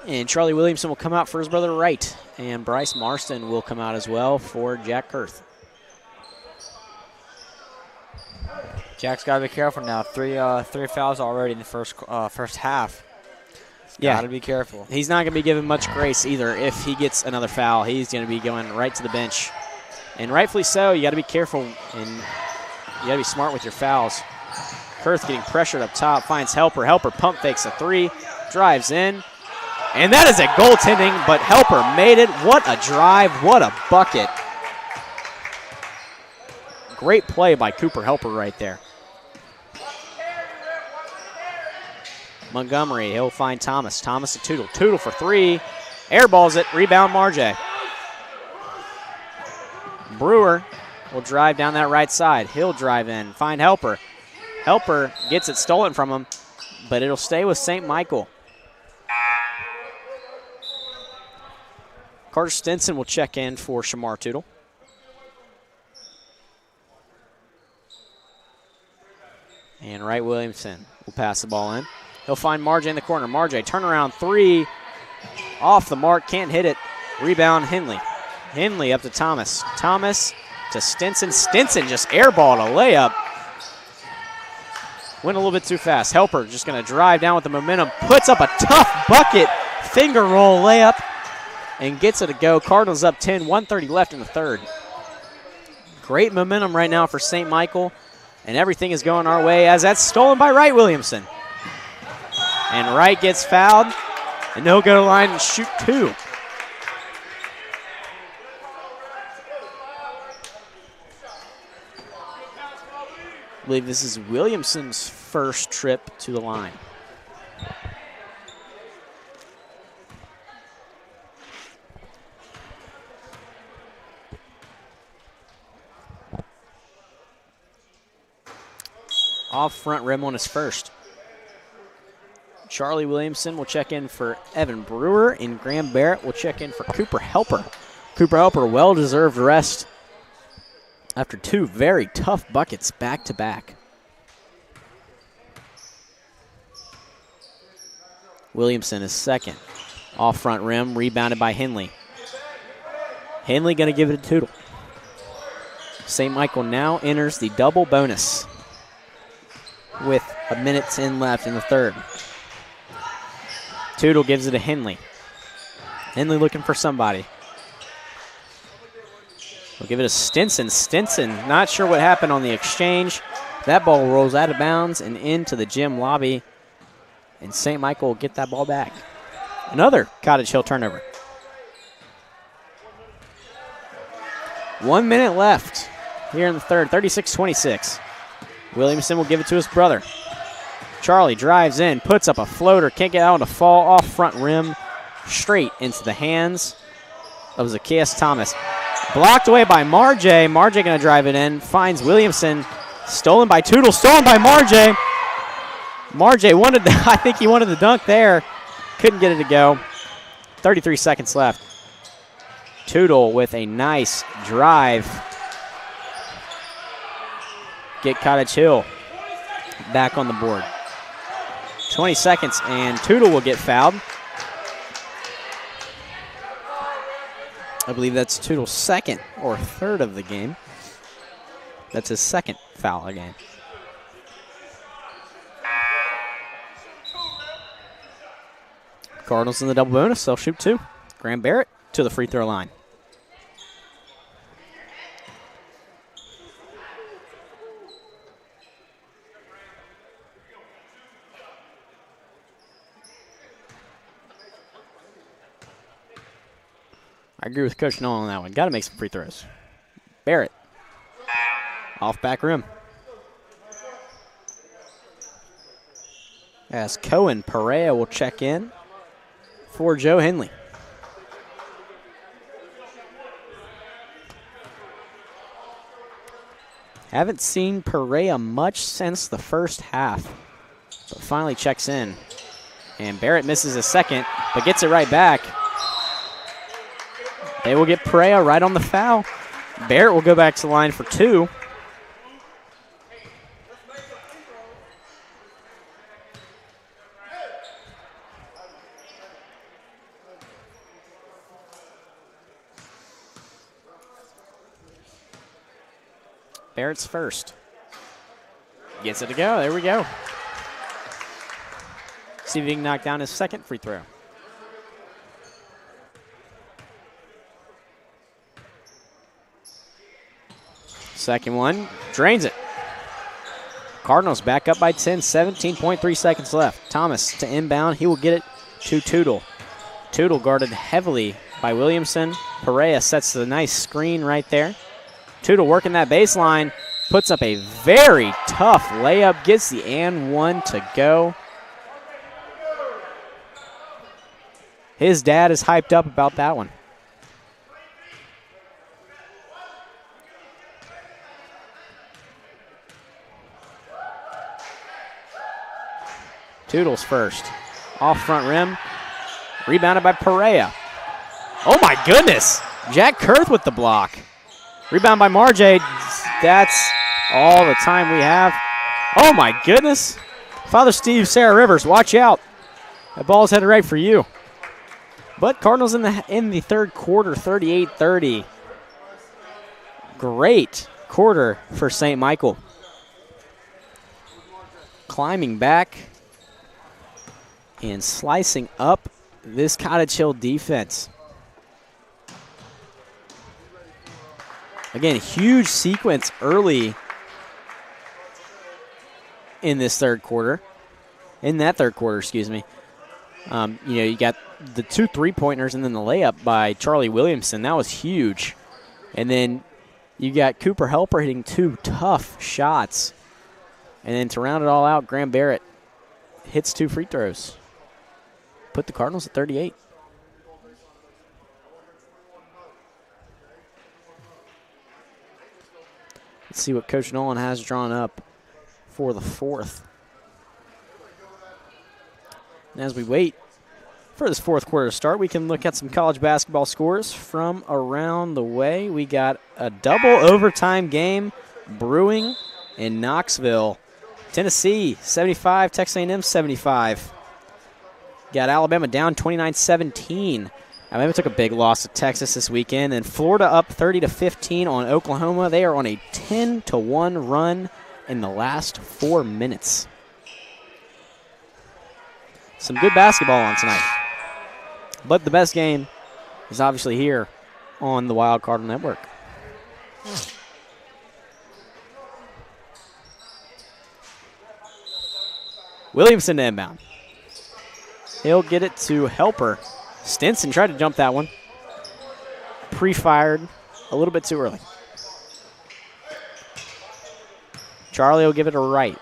And Charlie Williamson will come out for his brother Wright. And Bryce Marston will come out as well for Jack Kurth. Jack's got to be careful now. Three fouls already in the first half. Yeah. Got to be careful. He's not going to be given much grace either. If he gets another foul, he's going to be going right to the bench. And rightfully so. You got to be careful and you got to be smart with your fouls. Kurth getting pressured up top, finds Helper. Helper pump fakes a three, drives in. And that is a goaltending, but Helper made it. What a drive, what a bucket. Great play by Cooper Helper right there. Montgomery, he'll find Thomas. Thomas to Tootle. Tootle for three. Airballs it, rebound Marjay. Brewer will drive down that right side. He'll drive in, find Helper. Helper gets it stolen from him, but it'll stay with St. Michael. Carter Stinson will check in for Shamar Tootle. And Wright Williamson will pass the ball in. He'll find Marjay in the corner. Marjay, turnaround three. Off the mark, can't hit it. Rebound Henley. Henley up to Thomas. Thomas to Stinson. Stinson just airballed a layup. Went a little bit too fast. Helper just going to drive down with the momentum. Puts up a tough bucket. Finger roll layup. And gets it to go. Cardinals up 10, 1:30 left in the third. Great momentum right now for St. Michael. And everything is going our way as that's stolen by Wright Williamson. And Wright gets fouled. And he'll go to the line and shoot two. I believe this is Williamson's first trip to the line. Off front rim on his first. Charlie Williamson will check in for Evan Brewer, and Graham Barrett will check in for Cooper Helper. Cooper Helper, well-deserved rest after two very tough buckets back-to-back. Williamson is second. Off front rim, rebounded by Henley. Henley going to give it to Tootle. St. Michael now enters the double bonus with a minute 10 left in the third. Tootle gives it to Henley. Henley looking for somebody. We'll give it to Stinson. Stinson, not sure what happened on the exchange. That ball rolls out of bounds and into the gym lobby. And St. Michael will get that ball back. Another Cottage Hill turnover. 1 minute left here in the third, 36-26. Williamson will give it to his brother. Charlie drives in, puts up a floater, can't get out on the fall, off front rim, straight into the hands of Zacchaeus Thomas. Blocked away by Marjay. Marjay going to drive it in, finds Williamson. Stolen by Tootle, stolen by Marjay. Marjay wanted, I think he wanted the dunk there. Couldn't get it to go. 33 seconds left. Tootle with a nice drive. Get Cottage Hill back on the board. 20 seconds, and Tootle will get fouled. I believe that's Tootle's second or third of the game. That's his second foul of the game. Cardinals in the double bonus. They'll shoot 2. Graham Barrett to the free throw line. I agree with Coach Nolan on that one. Got to make some free throws. Barrett. Off back rim. As Cohen Perea will check in for Joe Henley. Haven't seen Perea much since the first half, but finally checks in. And Barrett misses a second, but gets it right back. They will get Perea right on the foul. Barrett will go back to the line for 2. Barrett's first. Gets it to go. There we go. See if he can knock down his second free throw. Second one, drains it. Cardinals back up by 10, 17.3 seconds left. Thomas to inbound, he will get it to Tootle. Tootle guarded heavily by Williamson. Perea sets the nice screen right there. Tootle working that baseline, puts up a very tough layup, gets the and one to go. His dad is hyped up about that one. Tootle's first. Off front rim. Rebounded by Perea. Oh my goodness. Jack Kurth with the block. Rebound by Marjay. That's all the time we have. Oh my goodness. Father Steve, Sarah Rivers, watch out. That ball's headed right for you. But Cardinals in the third quarter, 38-30. Great quarter for St. Michael. Climbing back and slicing up this Cottage Hill defense. Again, huge sequence early in this third quarter. In that third quarter, excuse me. You got the 2 3-pointers and then the layup by Charlie Williamson. That was huge. And then you got Cooper Helper hitting 2 tough shots. And then to round it all out, Graham Barrett hits 2 free throws. Put the Cardinals at 38. Let's see what Coach Nolan has drawn up for the fourth. And as we wait for this fourth quarter to start, we can look at some college basketball scores from around the way. We got a double overtime game brewing in Knoxville. Tennessee 75, Texas A&M 75. Got Alabama down 29-17. Alabama took a big loss to Texas this weekend. And Florida up 30-15 on Oklahoma. They are on a 10-1 run in the last 4 minutes. Some good basketball on tonight. But the best game is obviously here on the Wild Cardinal Network. Williamson to inbound. He'll get it to Helper. Stinson tried to jump that one. Pre-fired a little bit too early. Charlie will give it to Wright.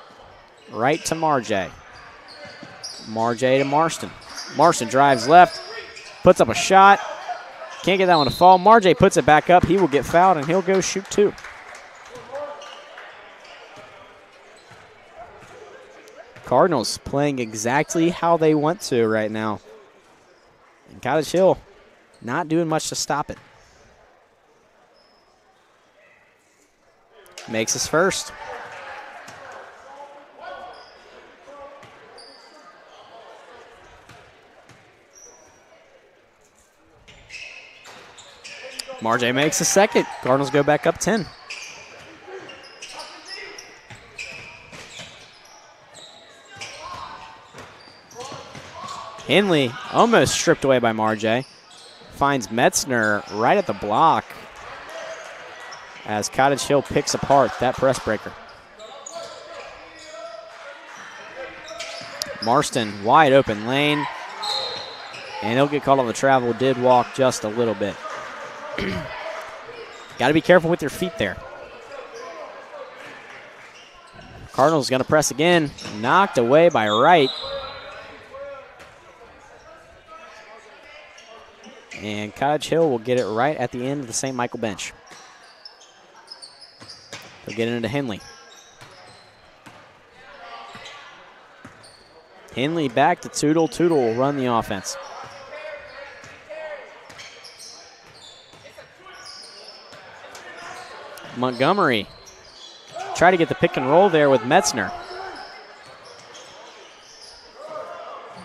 Right to Marjay. Marjay to Marston. Marston drives left, puts up a shot. Can't get that one to fall. Marjay puts it back up. He will get fouled, and he'll go shoot 2. Cardinals playing exactly how they want to right now. And Cottage Hill not doing much to stop it. Makes his first. Marjay makes a second. Cardinals go back up 10. Henley almost stripped away by Marjay. Finds Metzner right at the block as Cottage Hill picks apart that press breaker. Marston, wide open lane. And he'll get called on the travel. Did walk just a little bit. Got to be careful with your feet there. Cardinals going to press again. Knocked away by Wright. And Cottage Hill will get it right at the end of the St. Michael bench. They'll get it into Henley. Henley back to Tootle. Tootle will run the offense. Montgomery try to get the pick and roll there with Metzner.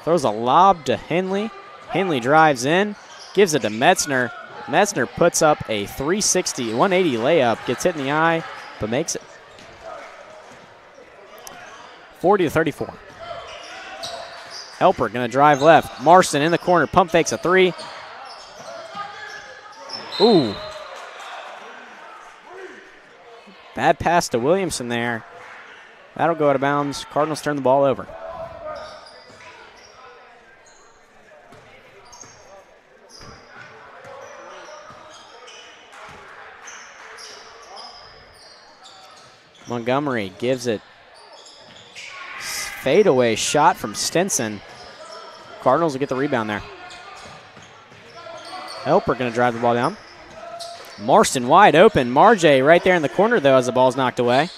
Throws a lob to Henley. Henley drives in, gives it to Metzner. Metzner puts up a 180 layup, gets hit in the eye, but makes it. 40-34. Helper gonna drive left. Marston in the corner, pump fakes a 3. Ooh. Bad pass to Williamson there. That'll go out of bounds. Cardinals turn the ball over. Montgomery gives it. Fadeaway shot from Stinson. Cardinals will get the rebound there. Helper going to drive the ball down. Marston wide open. Marjay right there in the corner, though, as the ball's knocked away.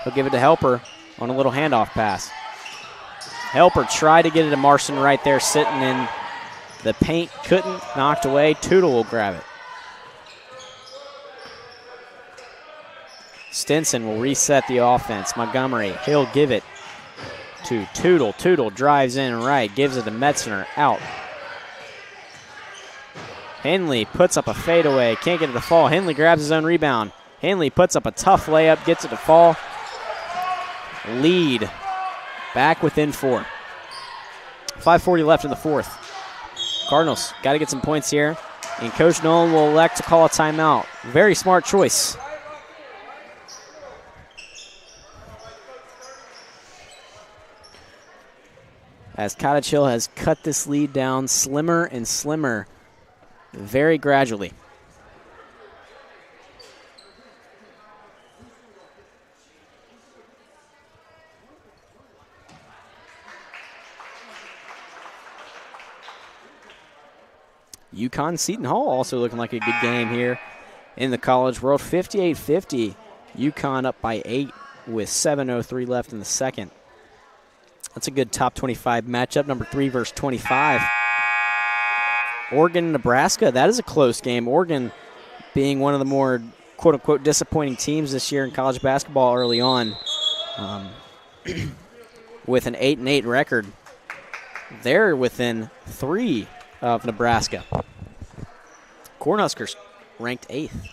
He'll give it to Helper on a little handoff pass. Helper tried to get it to Marston right there, sitting in the paint. Couldn't. Knocked away. Tootle will grab it. Stinson will reset the offense. Montgomery, he'll give it to Tootle. Tootle drives in right, gives it to Metzner, out. Henley puts up a fadeaway, can't get it to fall. Henley grabs his own rebound. Henley puts up a tough layup, gets it to fall. Lead back within 4. 5:40 left in the fourth. Cardinals got to get some points here, and Coach Nolan will elect to call a timeout. Very smart choice. As Cottage Hill has cut this lead down slimmer and slimmer very gradually. UConn Seton Hall also looking like a good game here in the College World. 58-50. UConn up by 8 with 7:03 left in the second. That's a good top 25 matchup, number 3 versus 25. Oregon, Nebraska, that is a close game. Oregon being one of the more quote-unquote disappointing teams this year in college basketball early on with an 8-8 record. They're within 3 of Nebraska. Cornhuskers ranked 8th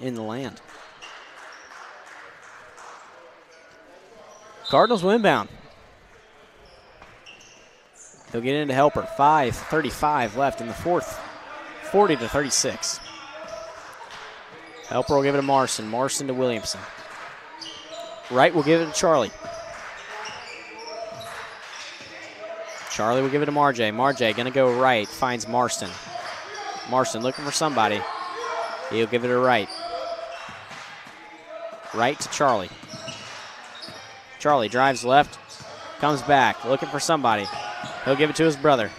in the land. Cardinals will inbound. He'll get into Helper. 5:35 left in the fourth. 40-36. Helper will give it to Marston. Marston to Williamson. Wright will give it to Charlie. Charlie will give it to Marjay. Marjay going to go right. Finds Marston. Marston looking for somebody. He'll give it to Wright. Right to Charlie. Charlie drives left, comes back, looking for somebody. He'll give it to his brother.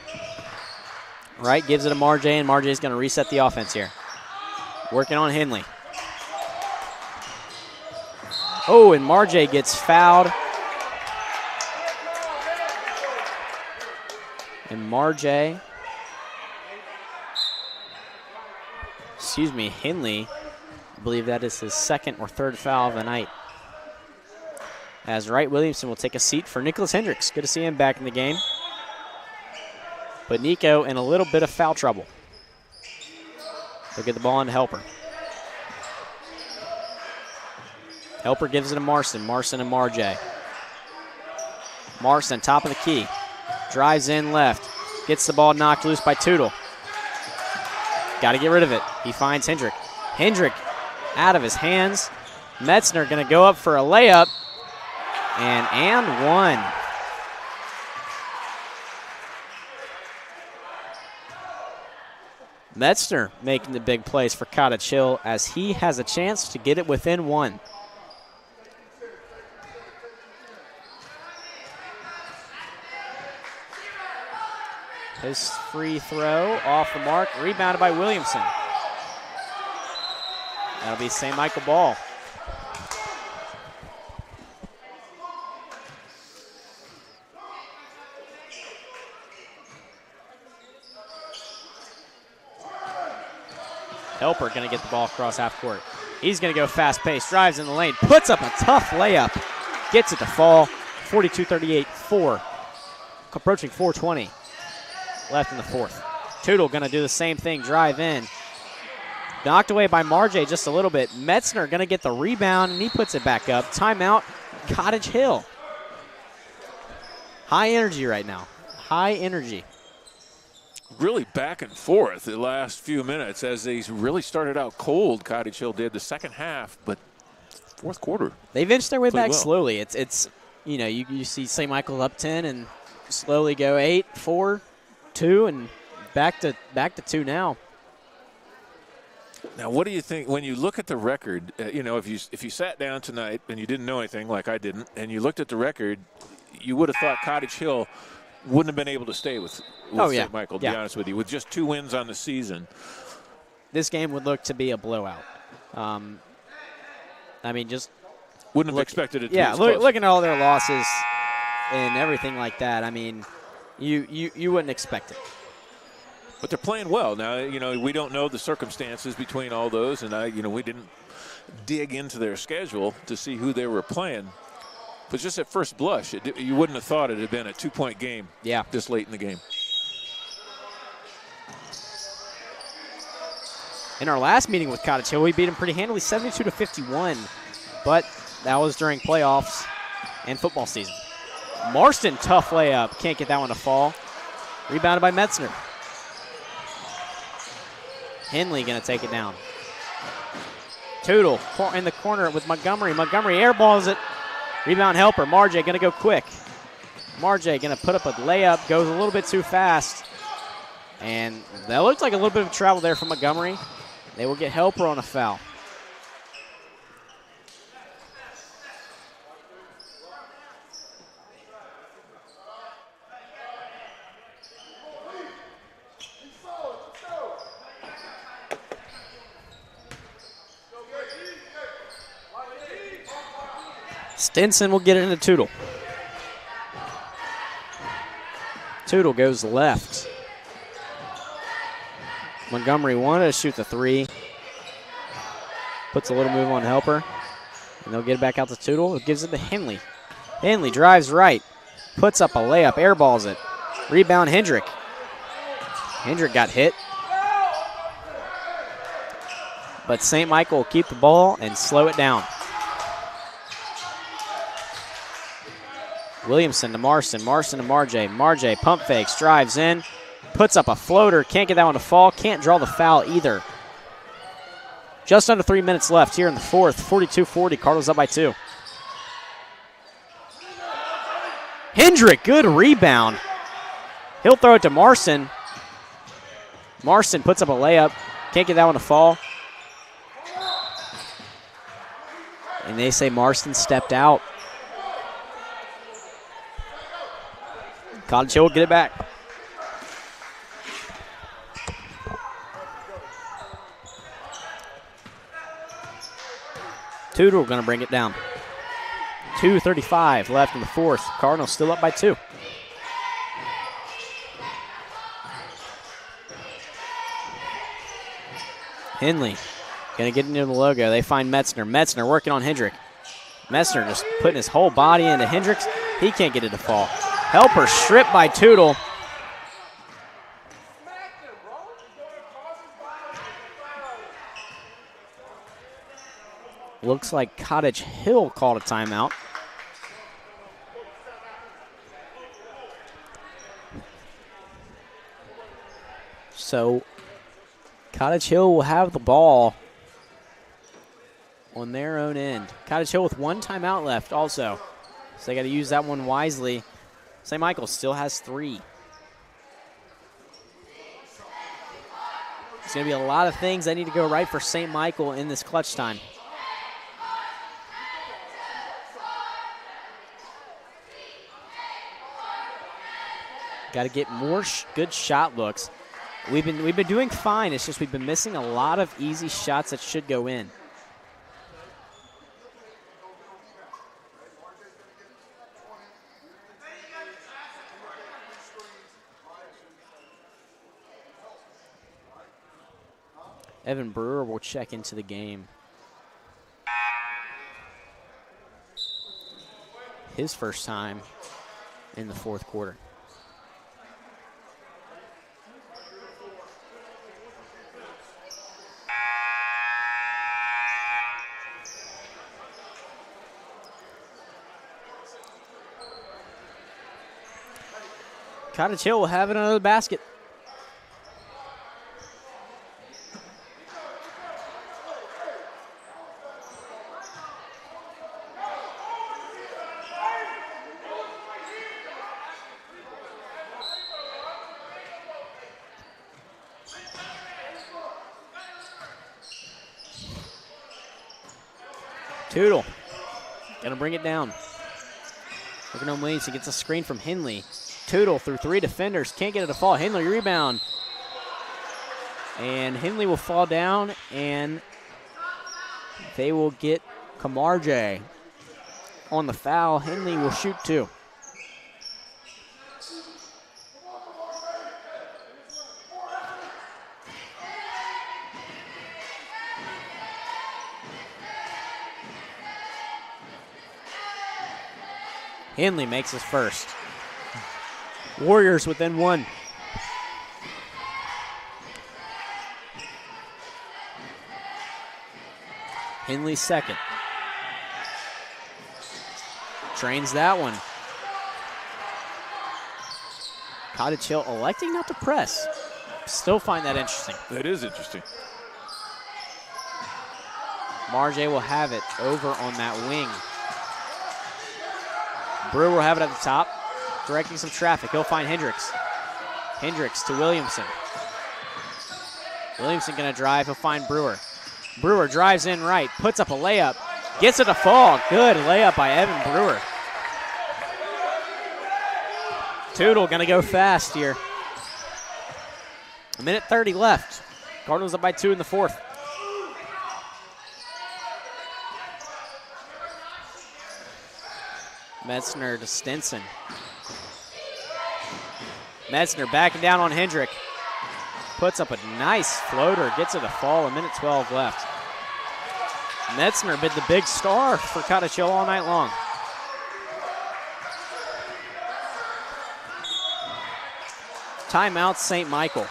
Wright gives it to Marjay, and Marjay's going to reset the offense here. Working on Henley. Oh, and Marjay gets fouled. And Marjay, Henley, I believe that is his second or third foul of the night. As Wright Williamson will take a seat for Nicholas Hendricks. Good to see him back in the game. But Nico in a little bit of foul trouble. They'll get the ball on to Helper. Helper gives it to Marston. Marston and Marjay. Marston, top of the key. Drives in left. Gets the ball knocked loose by Tootle. Got to get rid of it. He finds Hendrick. Hendrick out of his hands. Metzner going to go up for a layup. And one. Metzner making the big plays for Cottage Hill as he has a chance to get it within one. His free throw off the mark, rebounded by Williamson. That'll be St. Michael ball. Helper going to get the ball across half court. He's going to go fast pace, drives in the lane, puts up a tough layup, gets it to fall. 42-38, approaching 4:20 left in the fourth. Tootle going to do the same thing, drive in. Knocked away by Marjay just a little bit. Metzner going to get the rebound, and he puts it back up. Timeout, Cottage Hill. High energy right now. High energy. Really back and forth the last few minutes as they really started out cold. Cottage Hill did the second half, but fourth quarter. They've inched their way back well. slowly. It's you know, you see St. Michael up 10 and slowly go 8, 4, 2, and back to 2 now. Now, what do you think when you look at the record? You know, if you sat down tonight and you didn't know anything like I didn't, and you looked at the record, you would have thought Cottage Hill wouldn't have been able to stay with St. Michael, to be honest with you, with just 2 wins on the season. This game would look to be a blowout. I mean, just wouldn't have expected it to be as Yeah, close. looking at all their losses and everything like that, I mean, you wouldn't expect it. But they're playing well. Now, you know, we don't know the circumstances between all those, and we didn't dig into their schedule to see who they were playing. But just at first blush, you wouldn't have thought it had been a 2-point game this late in the game. In our last meeting with Cottage Hill, we beat them pretty handily, 72-51. But that was during playoffs and football season. Marston, tough layup. Can't get that one to fall. Rebounded by Metzner. Henley going to take it down. Tootle in the corner with Montgomery. Montgomery airballs it. Rebound Helper. Marjay going to go quick. Marjay going to put up a layup. Goes a little bit too fast. And that looked like a little bit of travel there from Montgomery. They will get Helper on a foul. Stinson will get it into Tootle. Tootle goes left. Montgomery wanted to shoot the 3. Puts a little move on Helper. And they'll get it back out to Tootle. It gives it to Henley. Henley drives right. Puts up a layup. Airballs it. Rebound Hendrick. Hendrick got hit. But St. Michael will keep the ball and slow it down. Williamson to Marston. Marston to Marjay. Marjay pump fakes. Drives in. Puts up a floater. Can't get that one to fall. Can't draw the foul either. Just under 3 minutes left here in the fourth. 42-40. Cardinals up by 2. Hendrick, good rebound. He'll throw it to Marston. Marston puts up a layup. Can't get that one to fall. And they say Marston stepped out. Cottage Hill will get it back. Tudor going to bring it down. 2:35 left in the fourth. Cardinals still up by 2. Henley going to get into the logo. They find Metzner. Metzner working on Hendrick. Metzner just putting his whole body into Hendricks. He can't get it to fall. Helper stripped by Tootle. Looks like Cottage Hill called a timeout. So Cottage Hill will have the ball on their own end. Cottage Hill with 1 timeout left also. So they got to use that one wisely. St. Michael still has 3. There's going to be a lot of things that need to go right for St. Michael in this clutch time. Got to get more good shot looks. We've been doing fine. It's just we've been missing a lot of easy shots that should go in. Evan Brewer will check into the game. His first time in the fourth quarter. Cottage Hill will have it under the basket. Tootle gonna bring it down. Looking on Williams, he gets a screen from Henley. Tootle through 3 defenders, can't get it to fall. Henley rebound. And Henley will fall down, and they will get Camarge on the foul. Henley will shoot 2. Henley makes his first. Warriors within 1. Henley second. Trains that one. Cottage Hill electing not to press. Still find that interesting. That is interesting. Marjay will have it over on that wing. Brewer will have it at the top, directing some traffic. He'll find Hendricks. Hendricks to Williamson. Williamson gonna drive, he'll find Brewer. Brewer drives in right, puts up a layup, gets it to fall. Good layup by Evan Brewer. Tootle gonna go fast here. 1:30 left. Cardinals up by 2 in the fourth. Metzner to Stinson. Metzner backing down on Hendrick. Puts up a nice floater, gets it to fall, 1:12 left. Metzner been the big star for Cottage Hill all night long. Timeout, St. Michael.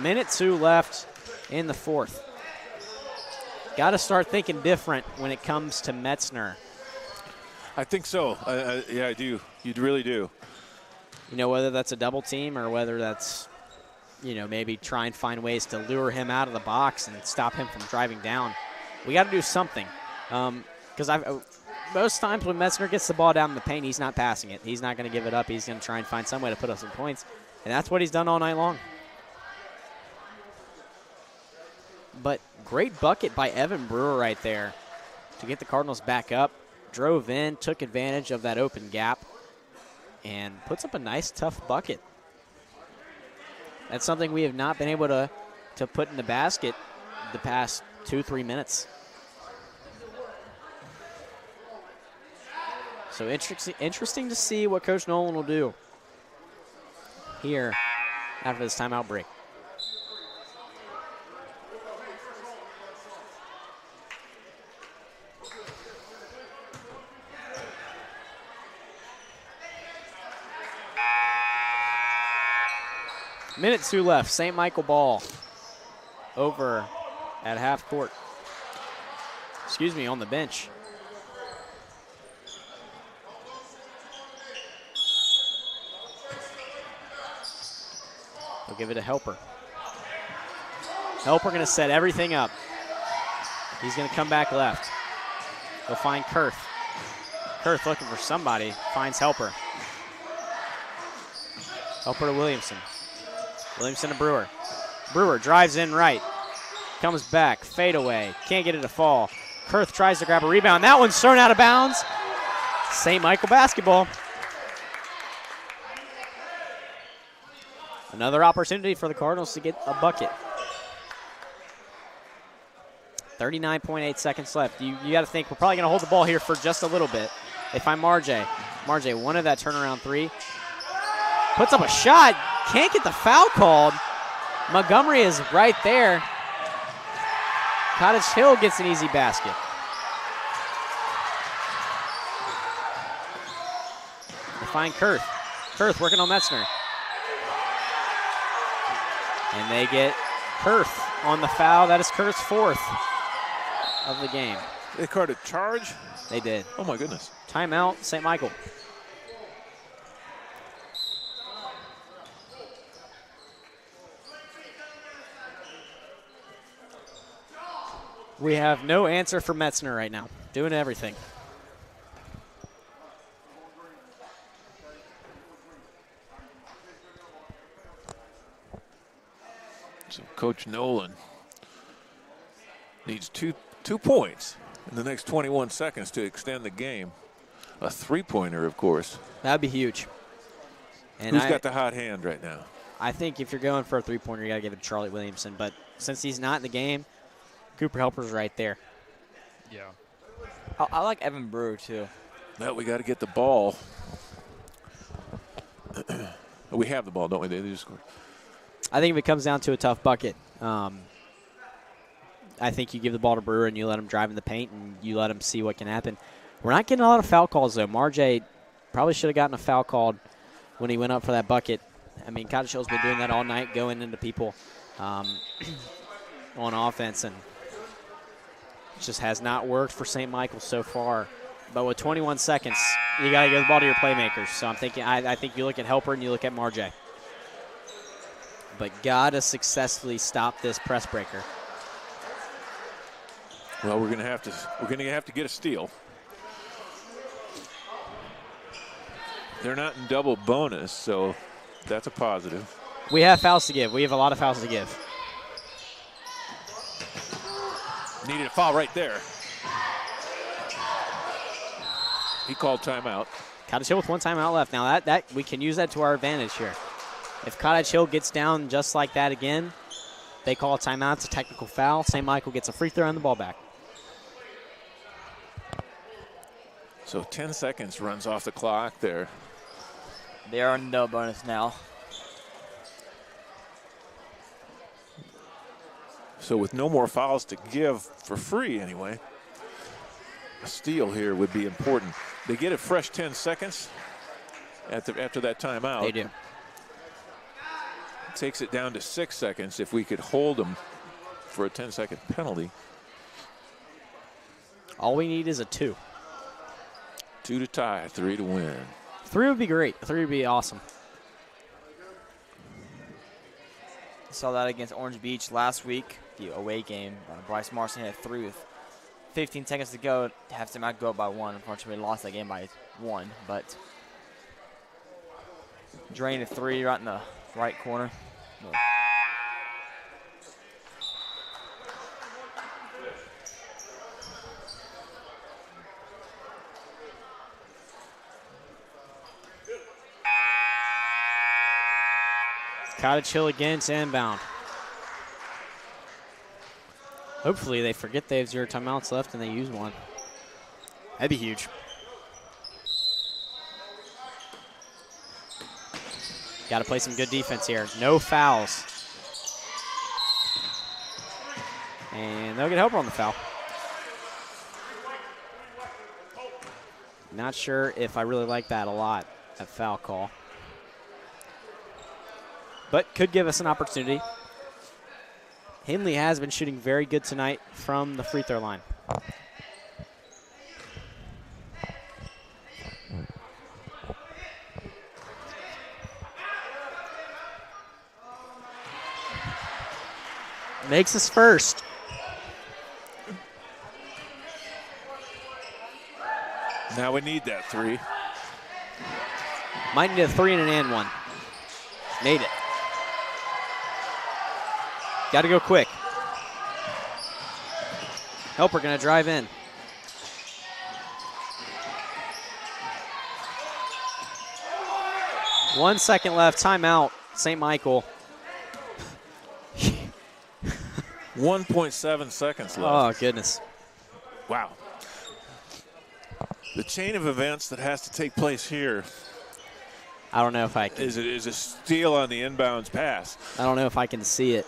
1:02 left in the fourth. Got to start thinking different when it comes to Metzner. I think so. Yeah, I do. You really do. You know, whether that's a double team or whether that's, you know, maybe try and find ways to lure him out of the box and stop him from driving down. We got to do something. Because most times when Metzner gets the ball down in the paint, he's not passing it. He's not going to give it up. He's going to try and find some way to put up some points. And that's what he's done all night long. But great bucket by Evan Brewer right there to get the Cardinals back up. Drove in, took advantage of that open gap, and puts up a nice, tough bucket. That's something we have not been able to put in the basket the past 2-3 minutes. So interesting to see what Coach Nolan will do here after this timeout break. Minute 2 left. St. Michael ball over at half court. Excuse me, on the bench. We'll give it to Helper. Helper going to set everything up. He's going to come back left. He'll find Kurth. Kurth looking for somebody. Finds Helper. Helper to Williamson. Williamson to Brewer. Brewer drives in right. Comes back. Fade away. Can't get it to fall. Kurth tries to grab a rebound. That one's thrown out of bounds. St. Michael basketball. Another opportunity for the Cardinals to get a bucket. 39.8 seconds left. You got to think we're probably going to hold the ball here for just a little bit. They find Marjay. Marjay wanted that turnaround three. Puts up a shot. Can't get the foul called. Montgomery is right there. Cottage Hill gets an easy basket. They find Kurth. Kurth working on Metzner. And they get Kurth on the foul. That is Kurth's fourth of the game. They called a charge? They did. Oh, my goodness. Timeout, St. Michael. We have no answer for Metzner right now. Doing everything. So Coach Nolan needs two points in the next 21 seconds to extend the game. A three-pointer, of course. That would be huge. And Who's got the hot hand right now? I think if you're going for a three-pointer, you got to give it to Charlie Williamson. But since he's not in the game, Cooper Helper's right there. Yeah. I like Evan Brewer, too. Now we got to get the ball. We have the ball, don't we? They just scored. I think if it comes down to a tough bucket, I think you give the ball to Brewer and you let him drive in the paint and you let him see what can happen. We're not getting a lot of foul calls, though. Marjay probably should have gotten a foul called when he went up for that bucket. I mean, Cottage Hill's been doing that all night, going into people on offense, and it just has not worked for St. Michael so far. But with 21 seconds, you got to give the ball to your playmakers. So I'm thinking, I think you look at Helper and you look at Marjay. But got to successfully stop this press breaker. Well, we're going to have to get a steal. They're not in double bonus, so that's a positive. We have fouls to give. We have a lot of fouls to give. Needed a foul right there. He called timeout. Cottage Hill with one timeout left. Now that we can use that to our advantage here. If Cottage Hill gets down just like that again, they call a timeout. It's a technical foul. St. Michael gets a free throw and the ball back. So 10 seconds runs off the clock there. They are in no bonus now. So with no more fouls to give for free anyway, a steal here would be important. They get a fresh 10 seconds after that timeout. They do. Takes it down to 6 seconds if we could hold them for a 10-second penalty. All we need is a 2. 2 to tie, 3 to win. 3 would be great. 3 would be awesome. Saw that against Orange Beach last week, the away game. Bryce Marson had 3 with 15 seconds to go. Have to not go up by 1. Unfortunately, we lost that game by 1, but drained a 3 right in the right corner. Cottage Hill again to inbound. Hopefully they forget they have 0 timeouts left and they use one. That'd be huge. Got to play some good defense here. No fouls. And they'll get helper on the foul. Not sure if I really like that a lot, that foul call. But could give us an opportunity. Hindley has been shooting very good tonight from the free throw line. Makes us first. Now we need that 3. Might need a 3 and an and 1. Made it. Got to go quick. Helper going to drive in. One second left. Timeout. St. Michael. 1.7 seconds left. Oh, goodness. Wow. The chain of events that has to take place here I don't know if I can. is a steal on the inbounds pass. I don't know if I can see it.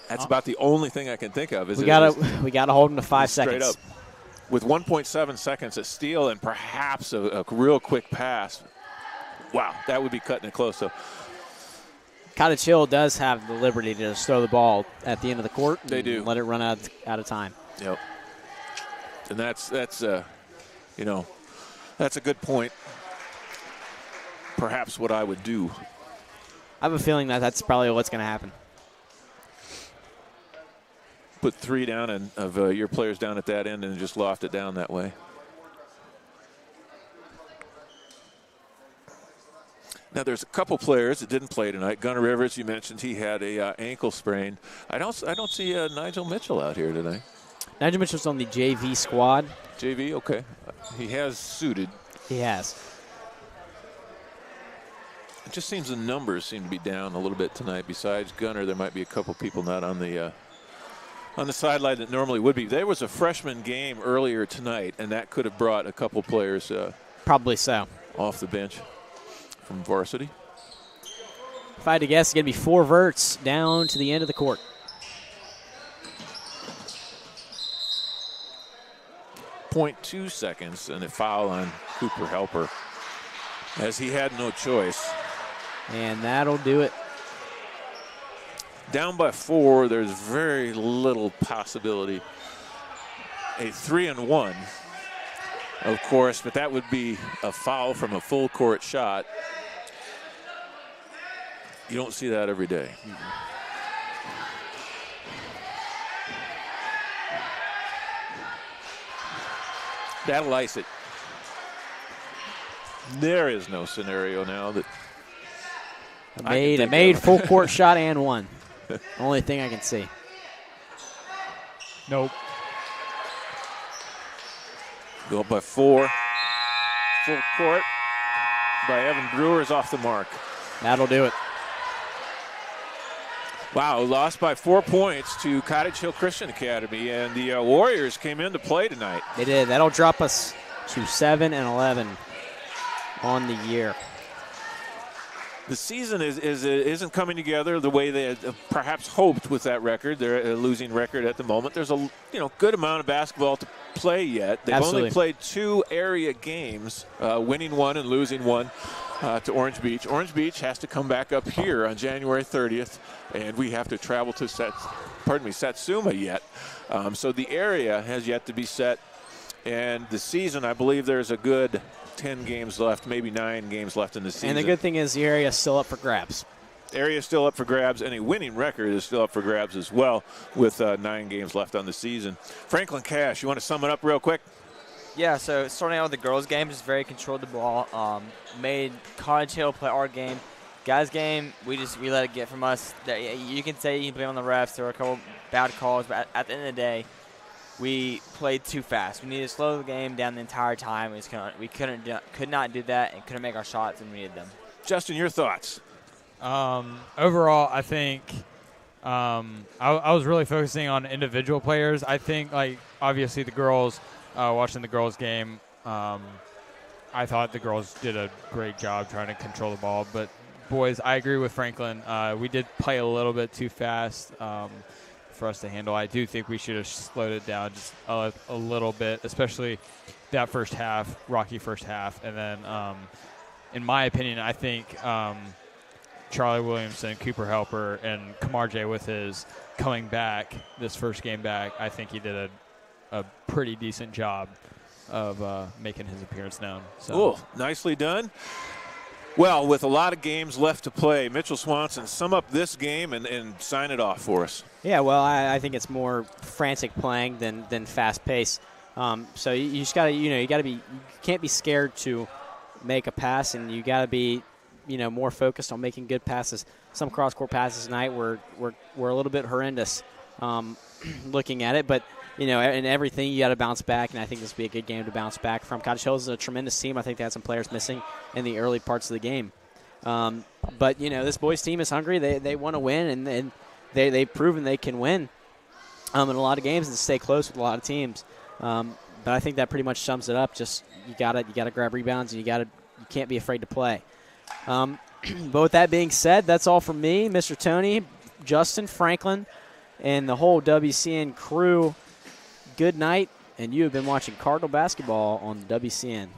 That's about the only thing I can think of. We gotta hold them to 5 straight seconds. up. With 1.7 seconds, a steal and perhaps a real quick pass. Wow, that would be cutting it close. So Cottage Hill does have the liberty to just throw the ball at the end of the court. They do. Let it run out of time. Yep. And that's a good point. Perhaps what I would do. I have a feeling that that's probably what's going to happen. Put 3 down and of your players down at that end and just loft it down that way. Now there's a couple players that didn't play tonight. Gunnar Rivers, you mentioned he had a ankle sprain. I don't see Nigel Mitchell out here today. Nigel Mitchell's on the JV squad. JV, okay. He has suited. He has. It just seems the numbers seem to be down a little bit tonight. Besides Gunnar, there might be a couple people not on the sideline that normally would be. There was a freshman game earlier tonight, and that could have brought a couple players probably so off the bench from Varsity. If I had to guess, it's going to be 4 verts down to the end of the court. .2 seconds and a foul on Cooper Helper as he had no choice. And that'll do it. Down by 4, there's very little possibility. A 3-and-1, of course, but that would be a foul from a full court shot. You don't see that every day. That'll ice it. There is no scenario now that I made full court shot and 1. Only thing I can see. Nope. Go up by 4. Full court by Evan Brewer is off the mark. That'll do it. Wow, lost by 4 points to Cottage Hill Christian Academy, and the Warriors came in to play tonight. They did. That'll drop us to 7-11 on the year. The season isn't coming together the way they had perhaps hoped with that record. They're a losing record at the moment. There's a good amount of basketball to play yet. They've only played 2 area games, winning 1 and losing 1 to Orange Beach. Orange Beach has to come back up here on January 30th, and we have to travel to Satsuma yet. So the area has yet to be set, and the season, I believe there's a good 10 games left, maybe 9 games left in the season. And the good thing is the area is still up for grabs. Area is still up for grabs, and a winning record is still up for grabs as well with 9 games left on the season. Franklin Cash, you want to sum it up real quick? Yeah, so starting out with the girls' game, just very controlled the ball. Made Cottage Hill play our game. Guys' game, we let it get from us. You can say you can blame on the refs. There were a couple bad calls, but at the end of the day, we played too fast. We needed to slow the game down the entire time. We could not do that and couldn't make our shots when we needed them. Justin, your thoughts? Overall, I think I was really focusing on individual players. I think, obviously the girls, watching the girls' game, I thought the girls did a great job trying to control the ball. But boys, I agree with Franklin. We did play a little bit too fast for us to handle. I do think we should have slowed it down just a little bit, especially that first half, rocky first half. And then, in my opinion, I think Charlie Williamson, Cooper Helper, and Kamar J with his coming back, this first game back, I think he did a pretty decent job of making his appearance known. So. Cool. Nicely done. Well, with a lot of games left to play, Mitchell Swanson, sum up this game and sign it off for us. Yeah, well, I think it's more frantic playing than fast pace. So you just gotta, you gotta be, you can't be scared to make a pass, and you gotta be, more focused on making good passes. Some cross-court passes tonight were a little bit horrendous, looking at it, but in everything you got to bounce back, and I think this will be a good game to bounce back from. Cottage Hills is a tremendous team. I think they had some players missing in the early parts of the game. But, this boys team is hungry. They want to win, and they've proven they can win in a lot of games and stay close with a lot of teams. But I think that pretty much sums it up. Just you gotta grab rebounds, and you can't be afraid to play. But with that being said, that's all from me, Mr. Tony, Justin, Franklin, and the whole WCN crew. Good night, and you have been watching Cardinal basketball on WCN.